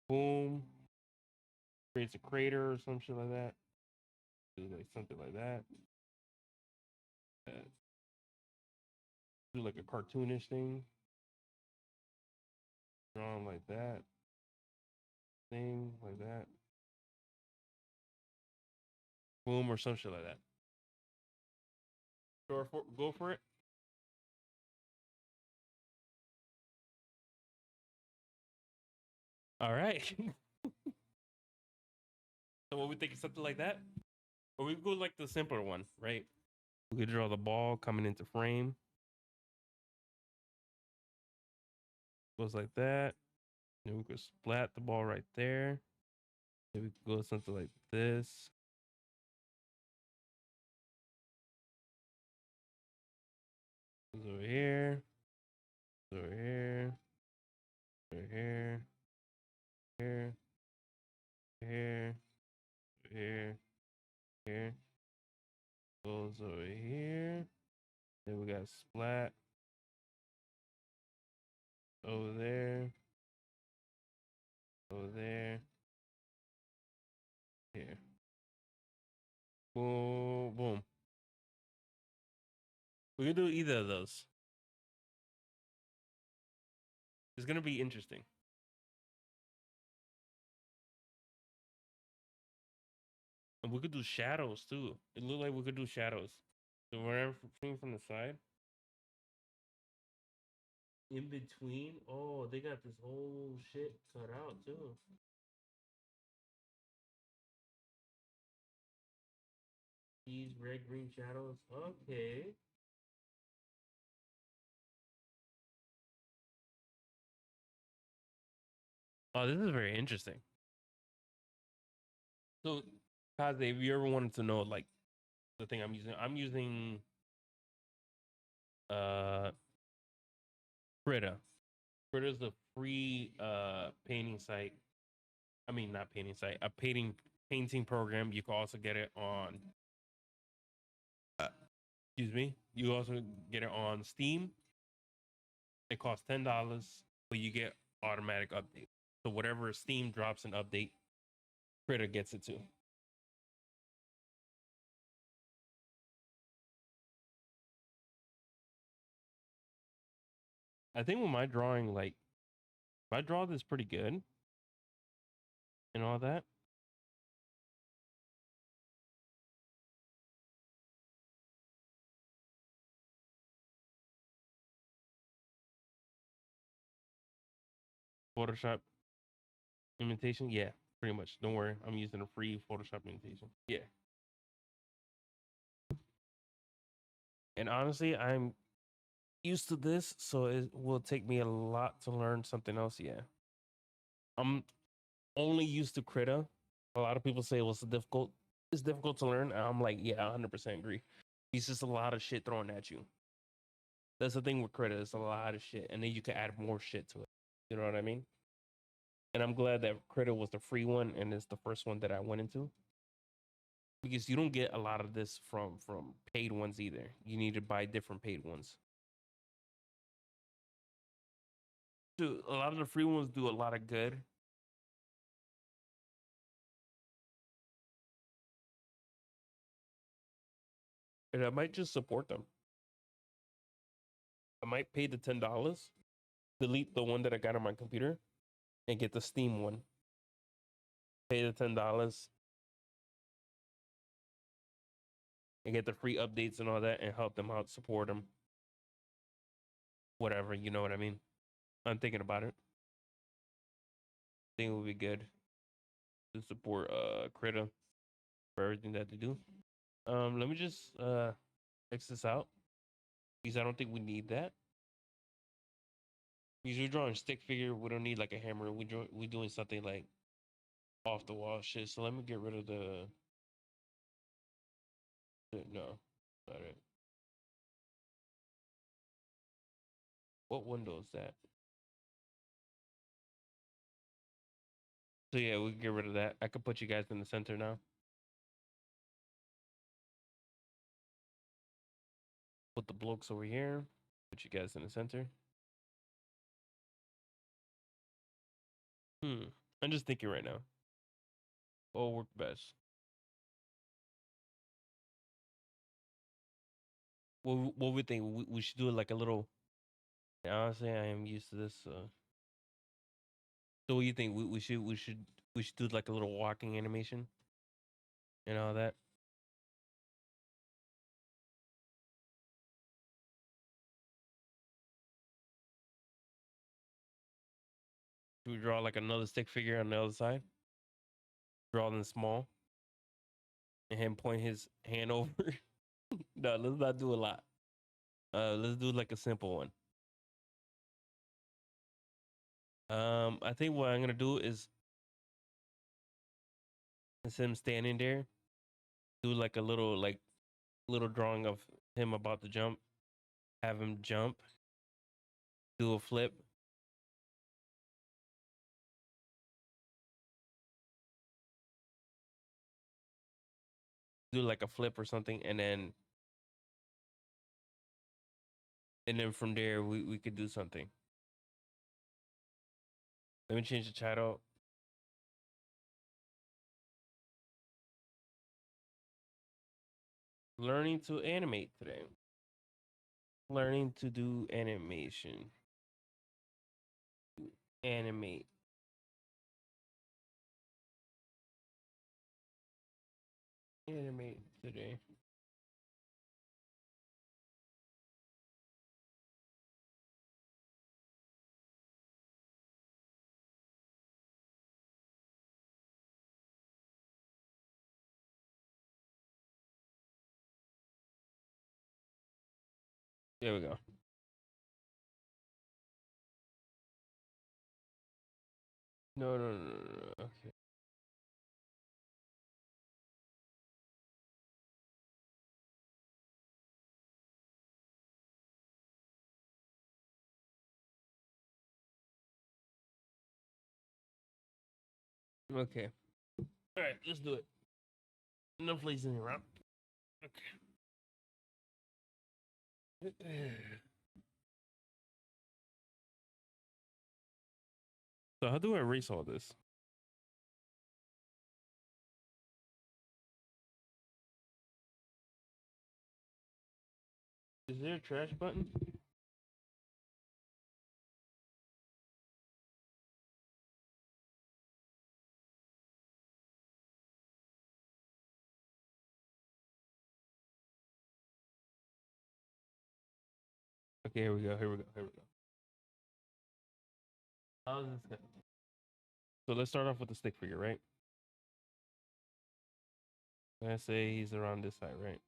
Boom. Creates a crater or some shit like that. Do like something like that. Do like a cartoonish thing. Draw him like that. thing like that. Boom, or some shit like that. Go for it. All right. So what we think is something like that? Or we go like the simpler one, right? We could draw the ball coming into frame. Goes like that. Then we could splat the ball right there. Then we could go something like this. Goes over here. Over here. Over here. Here. Here. Here. Here. Goes over here. Then we got splat. Over there. Over there. Here. Boom. Boom. We can do either of those. It's gonna be interesting. And we could do shadows too. It looked like we could do shadows. So wherever from the side. In between, oh, they got this whole shit cut out too. These red green shadows. Okay. Oh, this is very interesting. So, Kaze, if you ever wanted to know, like, the thing I'm using uh Krita. Krita is a free painting site. I mean, not painting site, a painting program. You can also get it on excuse me. You also get it on Steam. It costs $10, but you get automatic update. So whatever Steam drops an update, Krita gets it too. I think with my drawing, like, if I draw this pretty good and all that, Photoshop imitation, yeah, pretty much. Don't worry, I'm using a free Photoshop imitation. Yeah. And honestly, I'm used to this, so it will take me a lot to learn something else. Yeah. I'm only used to Krita. A lot of people say, well, it's difficult to learn. And I'm like, yeah, 100% agree. It's just a lot of shit thrown at you. That's the thing with Krita. It's a lot of shit. And then you can add more shit to it. You know what I mean? And I'm glad that Krita was the free one and it's the first one that I went into. Because you don't get a lot of this from paid ones either. You need to buy different paid ones. Dude, a lot of the free ones do a lot of good. And I might just support them. I might pay the $10, delete the one that I got on my computer, and get the Steam one. Pay the $10 and get the free updates and all that and help them out, support them. Whatever, you know what I mean? I'm thinking about it. I think it would be good to support Krita for everything that they do. Let me just X this out because I don't think we need that. Because we're drawing stick figure, we don't need like a hammer. We doing something like off the wall shit. So let me get rid of the no, not it. What window is that? So yeah, we can get rid of that. I could put you guys in the center now. Put the blokes over here. Put you guys in the center. I'm just thinking right now. What will work best? What we think? We should do like a little. Honestly, I am used to this. So what do you think? We should do like a little walking animation and all that. Should we draw like another stick figure on the other side? Draw them small and him point his hand over. No, let's not do a lot. Let's do like a simple one. I think what I'm gonna do is him standing there, do like a little drawing of him about to jump, have him jump, do a flip. Do like a flip or something, and then from there we could do something. Let me change the title. Learning to animate today. Learning to do animation. Animate. Animate today. There we go. No, no, no, no, no. Okay. Okay. All right, let's do it. Enough lazy around. Okay. So how do I erase all this? Is there a trash button? Okay, here we go. Here we go. Here we go. How's this go? So let's start off with the stick figure, right? Let's say he's around this side, right?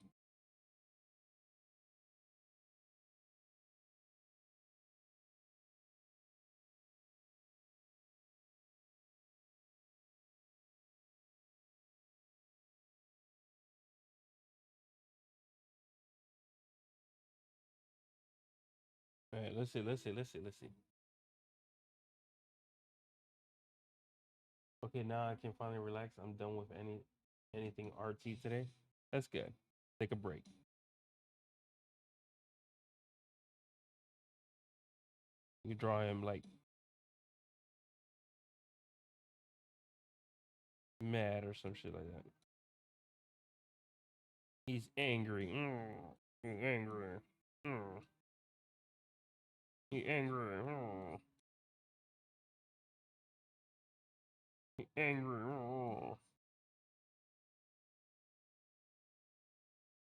All right, let's see. Okay, now I can finally relax. I'm done with anything RT today. That's good. Take a break. You draw him like mad or some shit like that. He's angry. He's angry. He angry. He angry.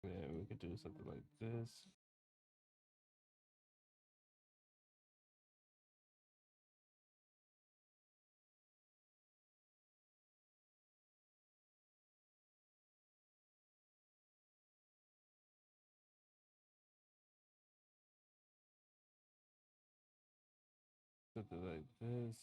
Yeah, we could do something like this. Something like this.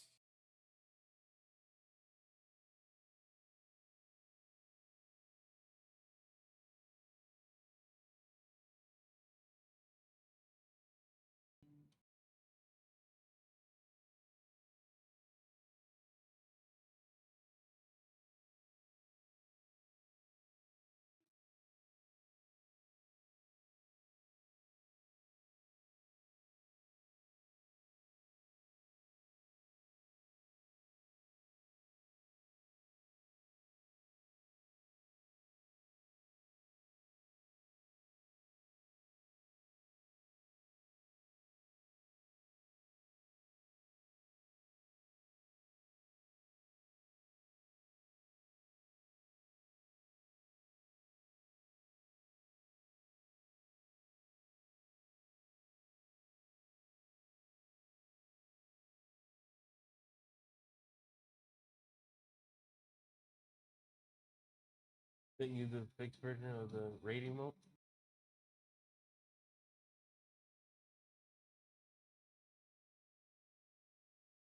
Sent you the fixed version of the rating mode.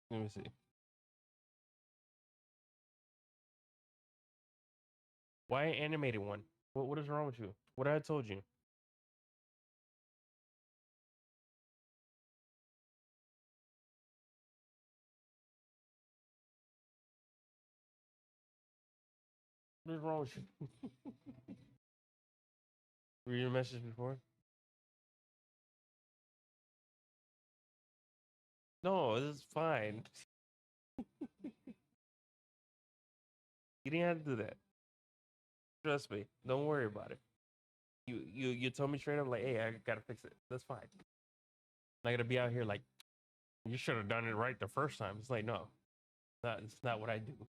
Let me see. Why an animated one? What is wrong with you? What I told you? What is wrong with you? Read your message before? No, this is fine. You didn't have to do that. Trust me. Don't worry about it. You told me straight up like, hey, I gotta fix it. That's fine. I'm not gonna be out here like you should have done it right the first time. It's like no, it's not what I do.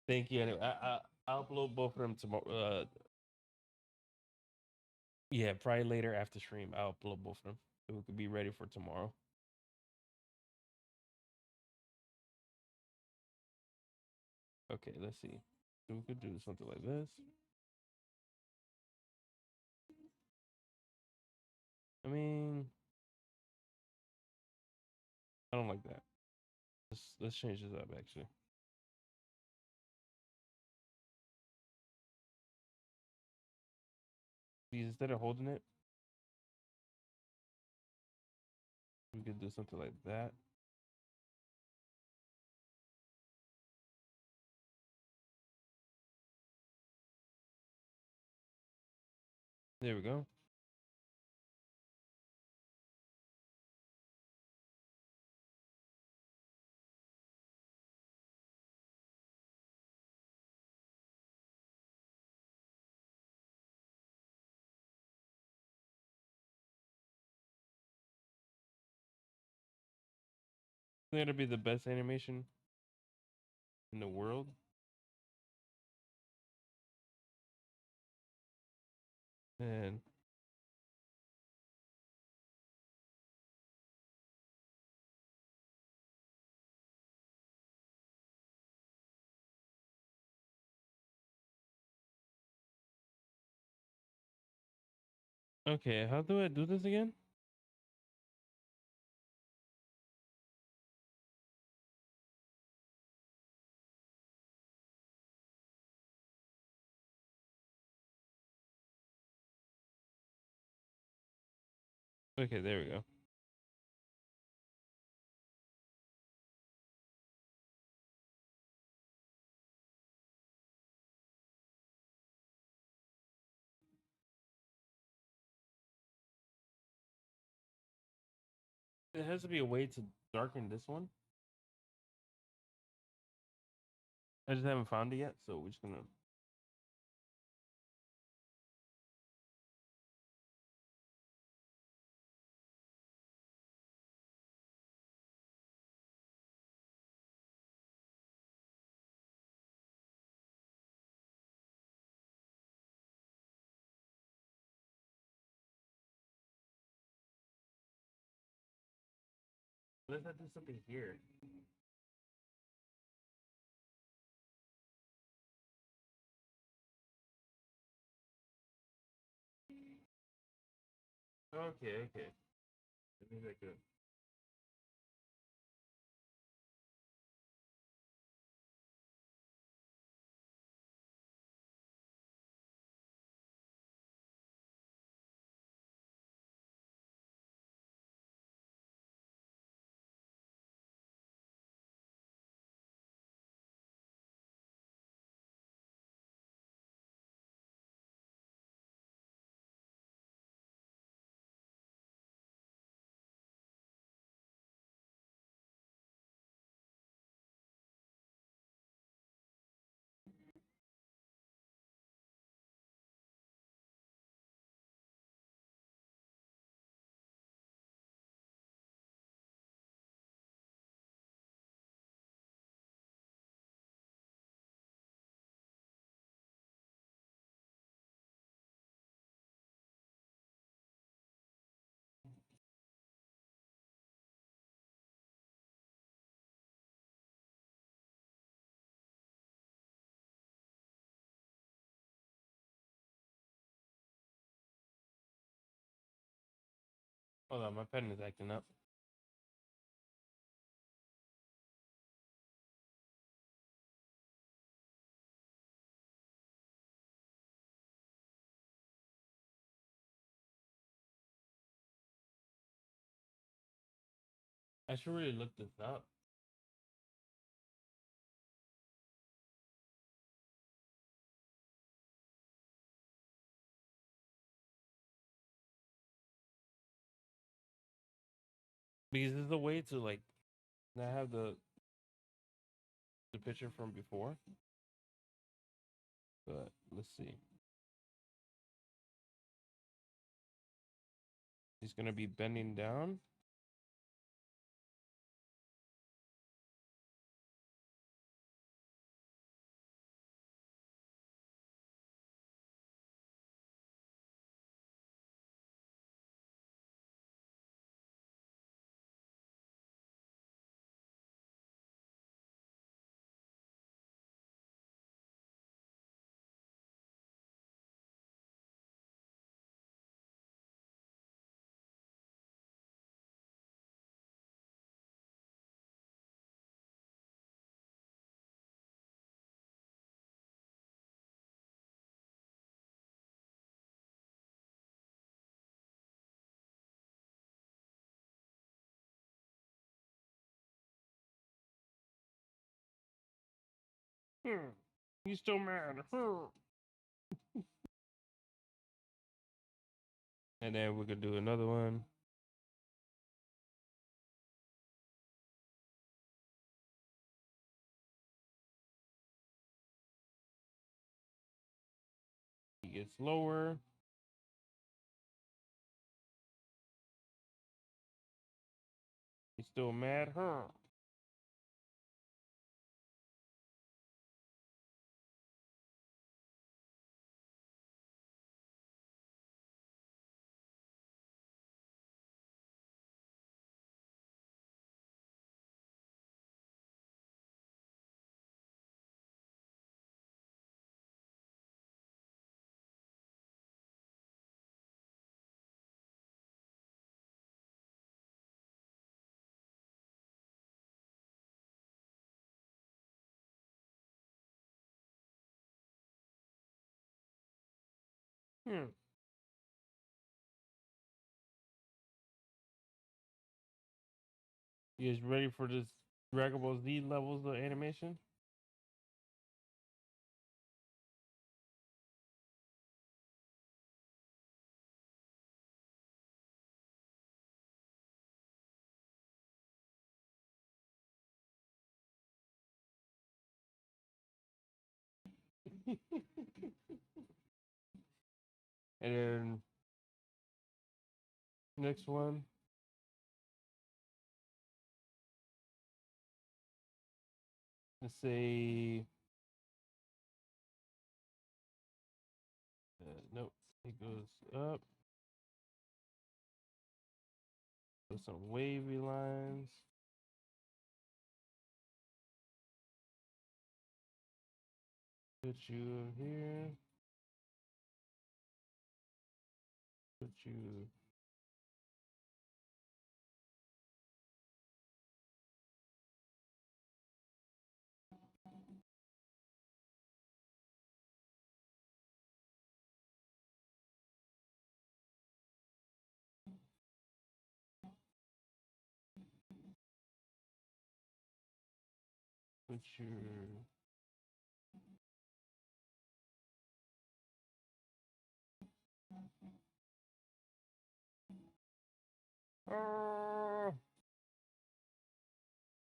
Thank you. Anyway, I'll upload both of them tomorrow. Yeah, probably later after stream. I'll upload both of them so we could be ready for tomorrow. Okay, let's see. We could do something like this. I mean, I don't like that. Let's change this up actually. Instead of holding it, we could do something like that. There we go. I think it'll be the best animation in the world. And okay, how do I do this again? Okay, there we go. There has to be a way to darken this one. I just haven't found it yet, so we're just gonna. Let's do something here. Okay, okay. I think that good. Hold on, my pen is acting up. I should really look this up. Because there's a way to like not have the picture from before. But let's see. He's gonna be bending down. You still mad? And then we could do another one. He gets lower. He's still mad, huh? Hmm. You guys ready for this Dragon Ball Z levels of animation? And then next one. Let's say nope. It goes up. With some wavy lines. Put you here. Put you. Put your.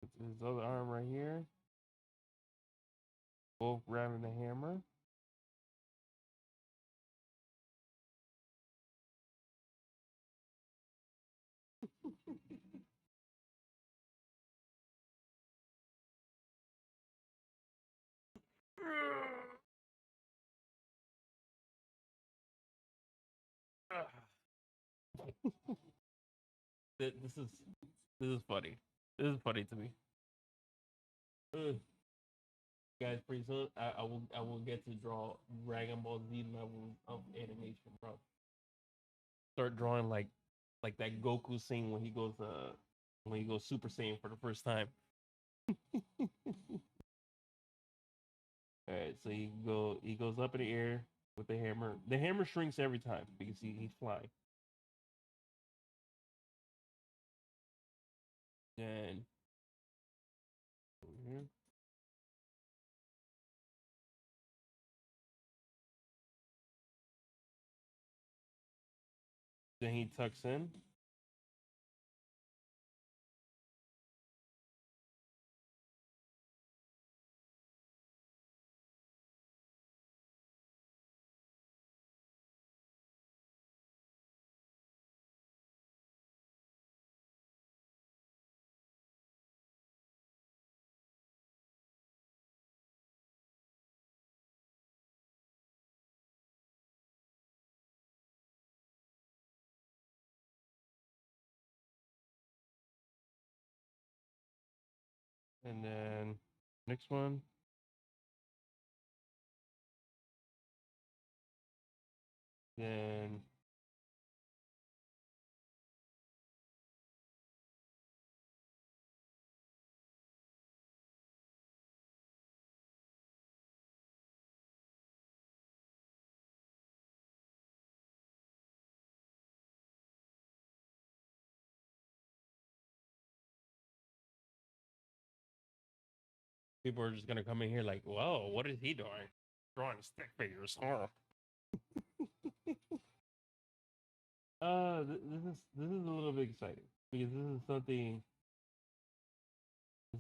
Put his other arm right here. Both grabbing the hammer. This is funny. This is funny to me. Guys, pretty soon I will get to draw Dragon Ball Z levels of animation, bro. Start drawing like like that Goku scene when he goes Super Saiyan for the first time. All right, so he goes up in the air with the hammer. The hammer shrinks every time because he's flying. Then then he tucks in. And then next one. Then people are just gonna come in here like, whoa, what is he doing? Drawing stick figures. Oh. This is a little bit exciting because this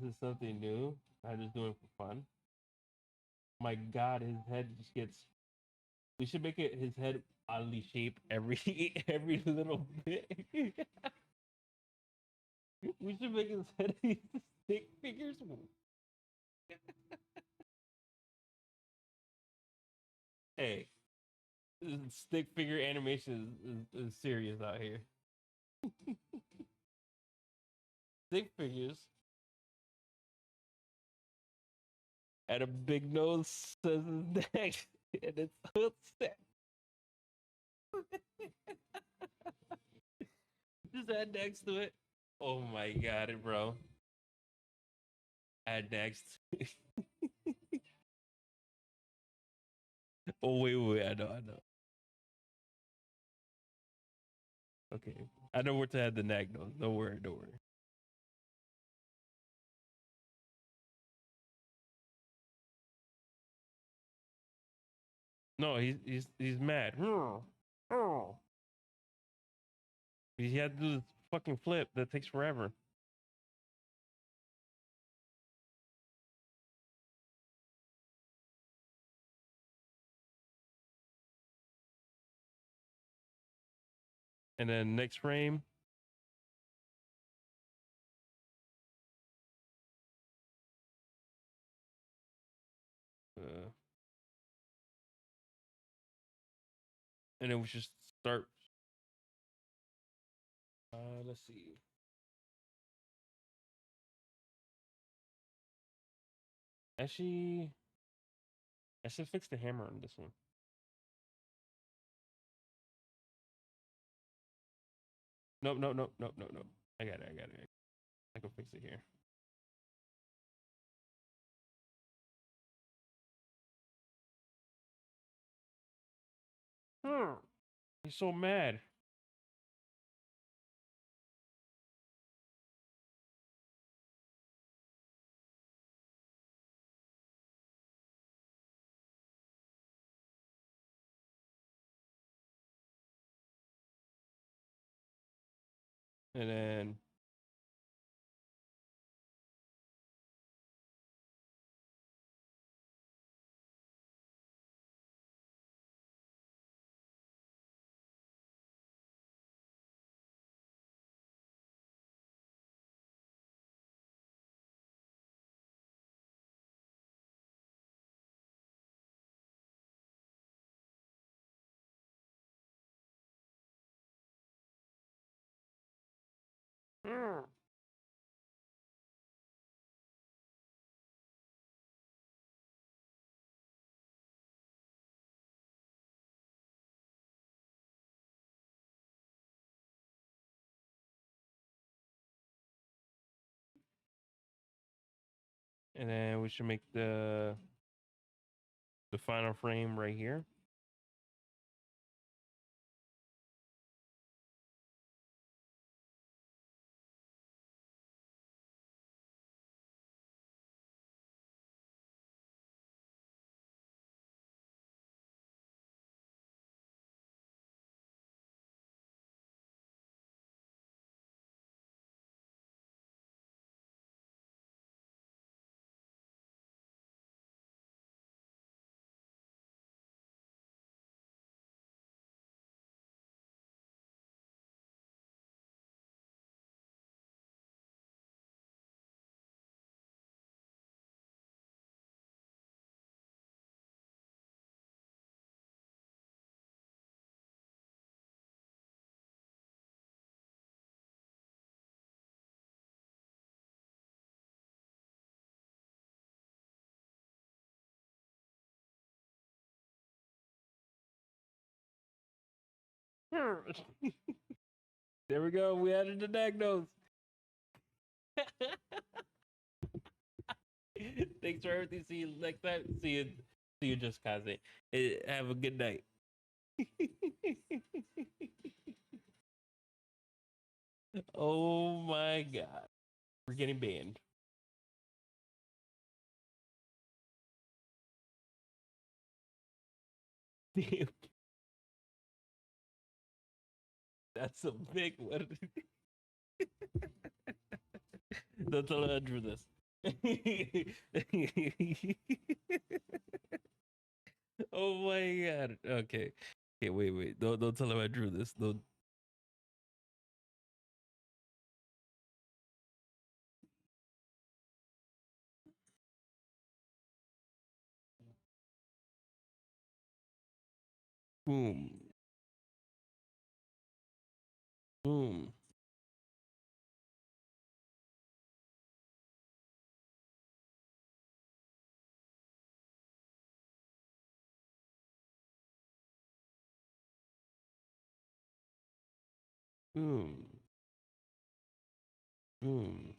is something new. I'm just doing for fun. My God, his head just gets. We should make it his head oddly shaped every little bit. We should make his head stick figures. Hey, stick figure animation is serious out here. Stick figures. And a big nose says his neck, and it's upset. Just add next to it. Oh my God, bro. Add next. Oh wait, I know. Okay, I know where to add the neck though. Don't worry. No, he's mad. He had to do this fucking flip that takes forever. And then next frame. Uh, and then we should start. Let's see. Actually, I should fix the hammer on this one. Nope. I got it. I can fix it here. He's so mad. And then And then we should make the final frame right here. There we go. We added the diagnose. Thanks for everything. See you next time. See you, Just Kaze. Have a good night. Oh my god. We're getting banned. Damn. That's a big one. Don't tell him I drew this. Oh my god. Okay. Okay, wait. Don't tell him I drew this. Don't. Boom. Boom. Boom. Boom.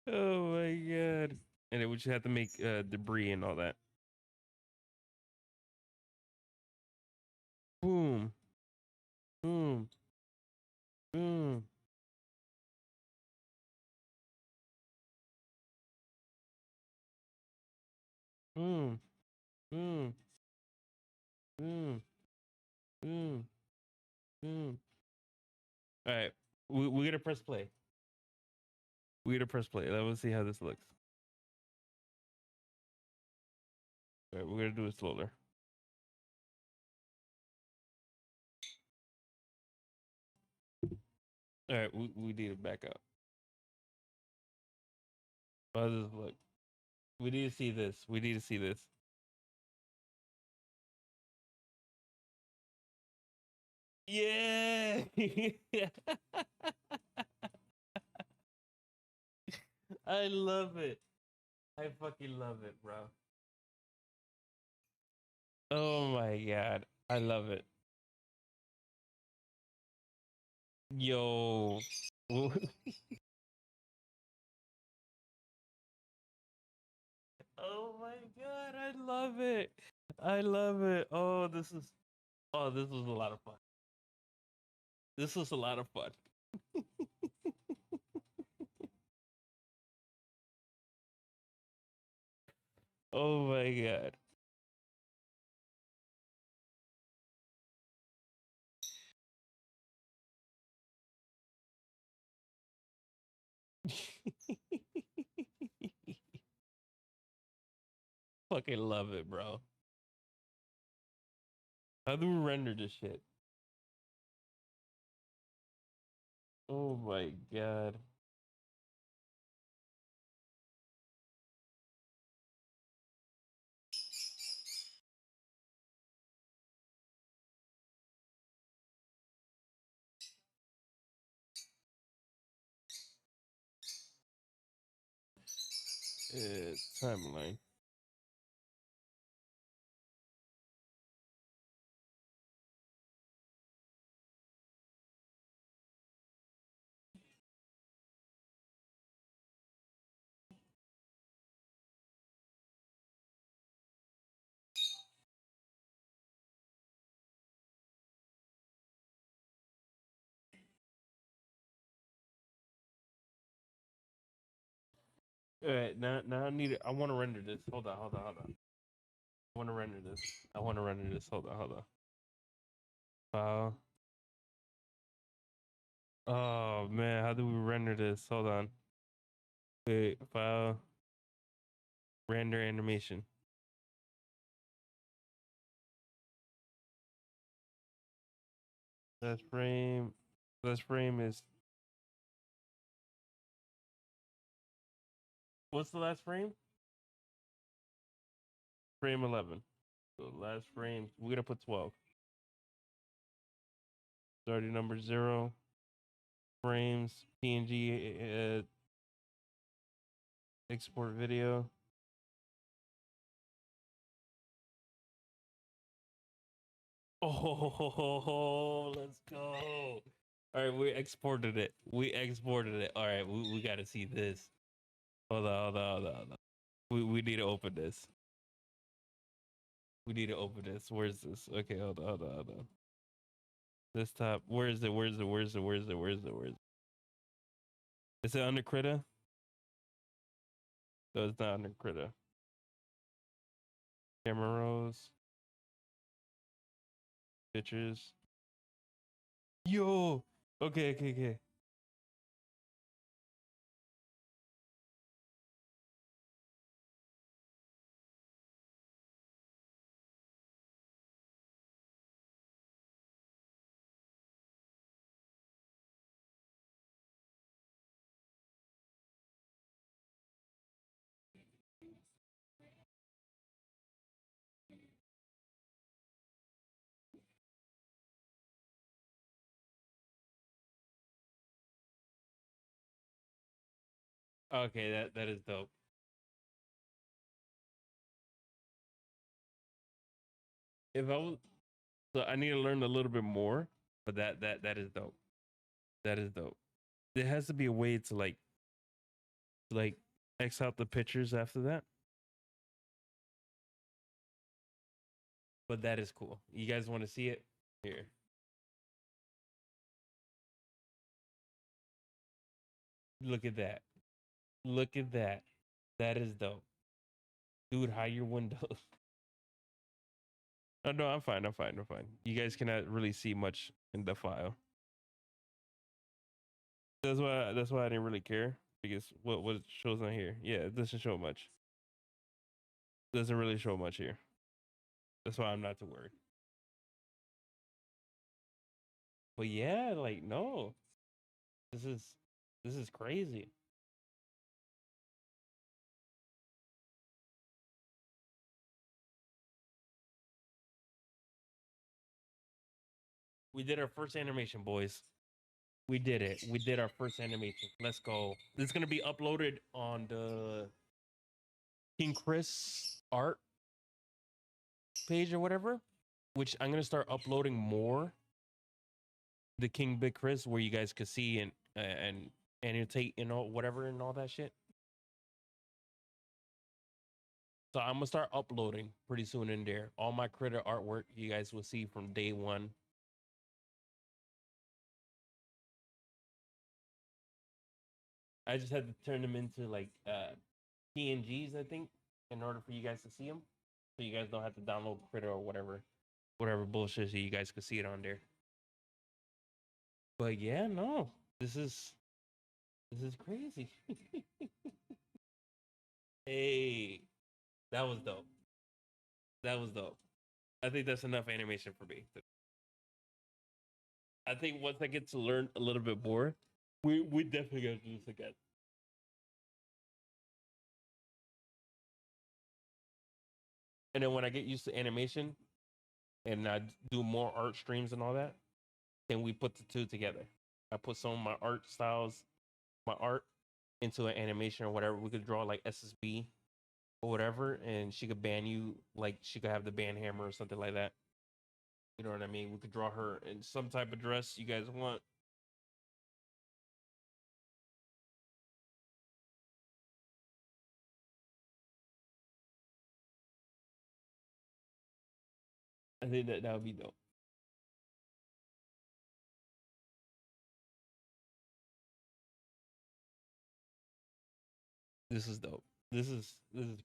Oh my god. And then we just have to make debris and all that. Boom. Boom. Boom. Boom. Boom. Boom. Boom. Boom. All right. We're gonna press play. We're gonna press play. Let's see how this looks. All right, we're gonna do it slower. All right, we need to back up. How does this look? We need to see this. We need to see this. Yeah. I love it. I fucking love it, bro. Oh my god. I love it. Yo. Oh my god, I love it. I love it. This was a lot of fun. This was a lot of fun. Oh my god. Fucking love it, bro. How do we render this shit? Oh my god. Timeline. All right, now I need it. I want to render this. Hold on. I want to render this. Hold on. File. Oh man, how do we render this? Hold on. Wait, file. Render animation. Last frame. Last frame is. What's the last frame? Frame 11. So last frame. We're gonna put 12. Starting number 0. Frames. PNG. Export video. Oh, let's go. All right, we exported it. All right, we got to see this. Hold on. We need to open this. Where's this? Okay, hold on. Desktop. Where is it? Is it under Krita? No, it's not under Krita. Camera rolls. Pictures. Yo. Okay. Okay, that is dope. If I was, so I need to learn a little bit more, but that is dope. That is dope. There has to be a way to like X out the pictures after that. But that is cool. You guys want to see it? Here. Look at that. Look at that. That is dope. Dude, hide your windows. Oh, no, I'm fine. You guys cannot really see much in the file. That's why I didn't really care. Because what it shows on here. Yeah, it doesn't show much. It doesn't really show much here. That's why I'm not too worried. But yeah, like no. This is crazy. We did our first animation, boys. We did it. We did our first animation. Let's go. This is gonna be uploaded on the King Chris art page or whatever, which I'm gonna start uploading more. The King Big Chris, where you guys could see and annotate and all whatever and all that shit. So I'm gonna start uploading pretty soon in there. All my critter artwork you guys will see from day one. I just had to turn them into like PNGs, I think, in order for you guys to see them. So you guys don't have to download critter or whatever bullshit, so you guys could see it on there. But yeah, no, this is crazy. Hey, that was dope. That was dope. I think that's enough animation for me. I think once I get to learn a little bit more, We definitely gotta do this again. And then when I get used to animation and I do more art streams and all that, then we put the two together. I put some of my art styles, my art into an animation or whatever. We could draw like SSB or whatever, and she could ban you. Like she could have the ban hammer or something like that. You know what I mean? We could draw her in some type of dress you guys want. I think that would be dope. This is dope. This is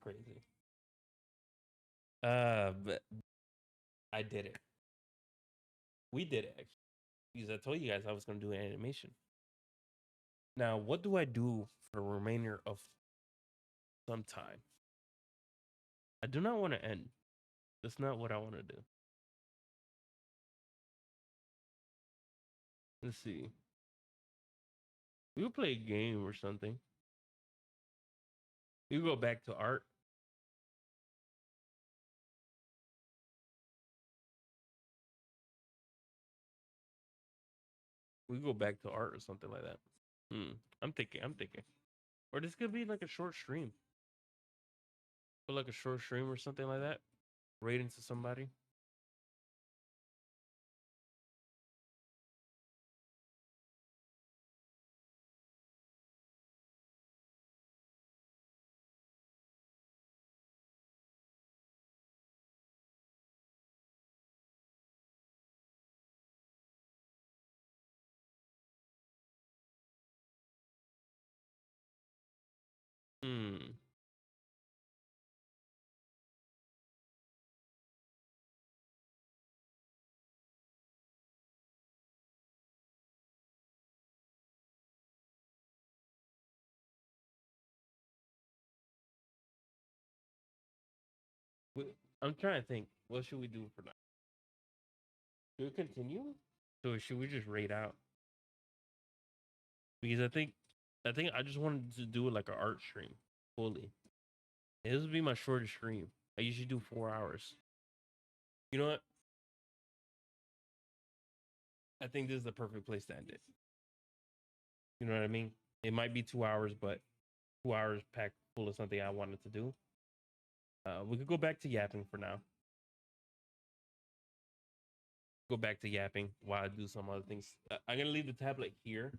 crazy. But I did it. We did it actually because I told you guys I was gonna do an animation. Now, what do I do for the remainder of some time? I do not want to end. That's not what I want to do. Let's see. We could play a game or something. We could go back to art. We could go back to art or something like that. I'm thinking. I'm thinking. Or this could be like a short stream. Put like a short stream or something like that. Raid into somebody. Hmm. I'm trying to think. What should we do for now? Should we continue? Or should we just raid out? Because I think I just wanted to do like an art stream fully. This would be my shortest stream. I usually do 4 hours. You know what? I think this is the perfect place to end it. You know what I mean? It might be 2 hours, but 2 hours packed full of something I wanted to do. We could go back to yapping for now. Go back to yapping while I do some other things. I'm gonna leave the tablet here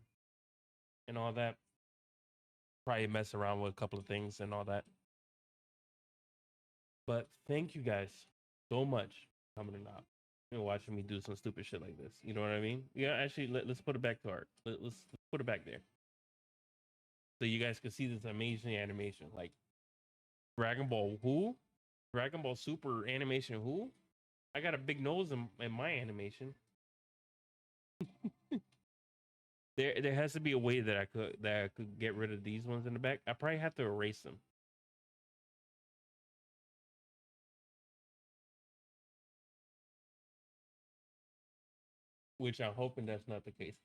and all that. Probably mess around with a couple of things and all that. But thank you guys so much for coming out and watching me do some stupid shit like this. You know what I mean? Yeah, actually, let's put it back to art. Let's put it back there so you guys can see this amazing animation. Like Dragon Ball who? Dragon Ball Super animation who? I got a big nose in my animation. There has to be a way that I could get rid of these ones in the back. I probably have to erase them. Which I'm hoping that's not the case.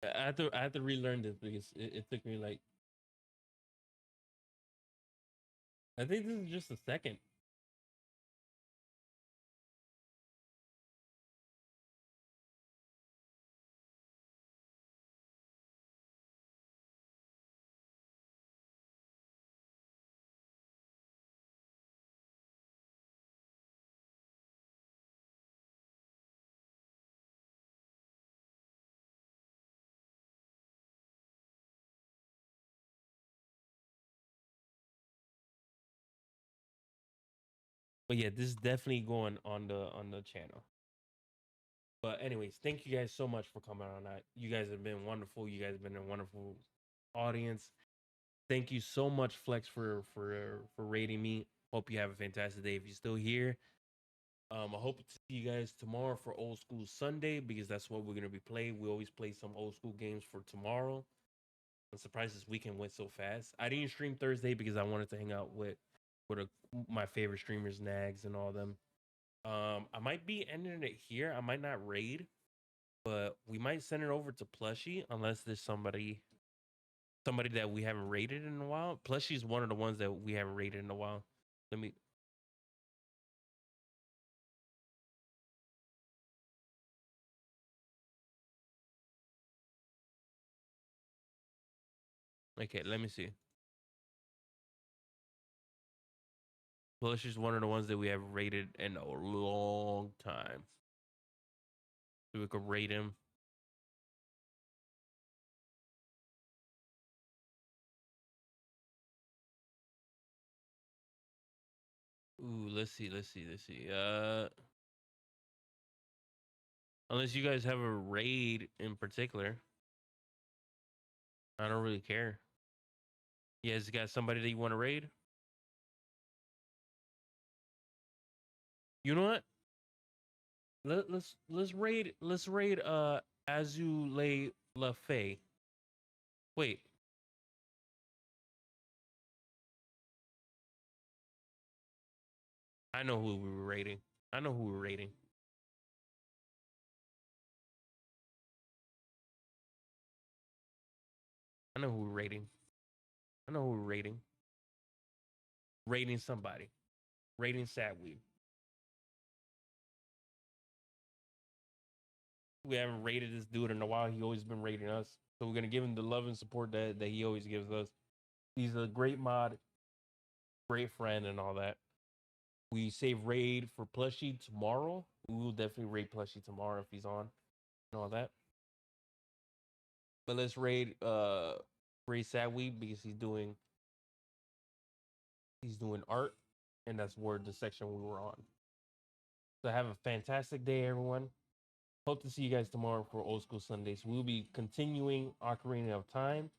I have to relearn this because it took me like I think this is just a second. But yeah, this is definitely going on the channel. But anyways, thank you guys so much for coming on. You guys have been wonderful. You guys have been a wonderful audience. Thank you so much, Flex, for rating me. Hope you have a fantastic day. If you're still here, I hope to see you guys tomorrow for Old School Sunday because that's what we're gonna be playing. We always play some old school games for tomorrow. I'm surprised this weekend went so fast. I didn't stream Thursday because I wanted to hang out with my favorite streamers, Nags, and all them. I might be ending it here. I might not raid, but we might send it over to Plushie unless there's somebody that we haven't raided in a while. Plushie's one of the ones that we haven't raided in a while. Let me. Okay, let me see. Plushie's one of the ones that we have raided in a long time. So we could rate him. Ooh, let's see. Unless you guys have a raid in particular, I don't really care. You guys got somebody that you want to raid? You know what? Let's raid Azulay LaFay. Wait. I know who we were raiding. I know who we were raiding. I know who we're raiding. I know who we're raiding. Raiding somebody. Raiding Sadweed. We haven't raided this dude in a while. He always been raiding us. So we're gonna give him the love and support that he always gives us. He's a great mod, great friend, and all that. We save raid for Plushie tomorrow. We will definitely raid Plushie tomorrow if he's on and all that. But let's raid Sadweed because he's doing art, and that's where the section we were on. So have a fantastic day, everyone. Hope to see you guys tomorrow for Old School Sundays. We'll be continuing Ocarina of Time.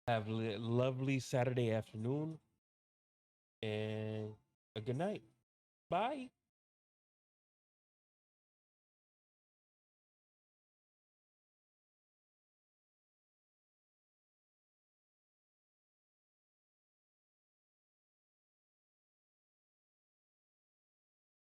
Have a lovely Saturday afternoon and a good night. Bye.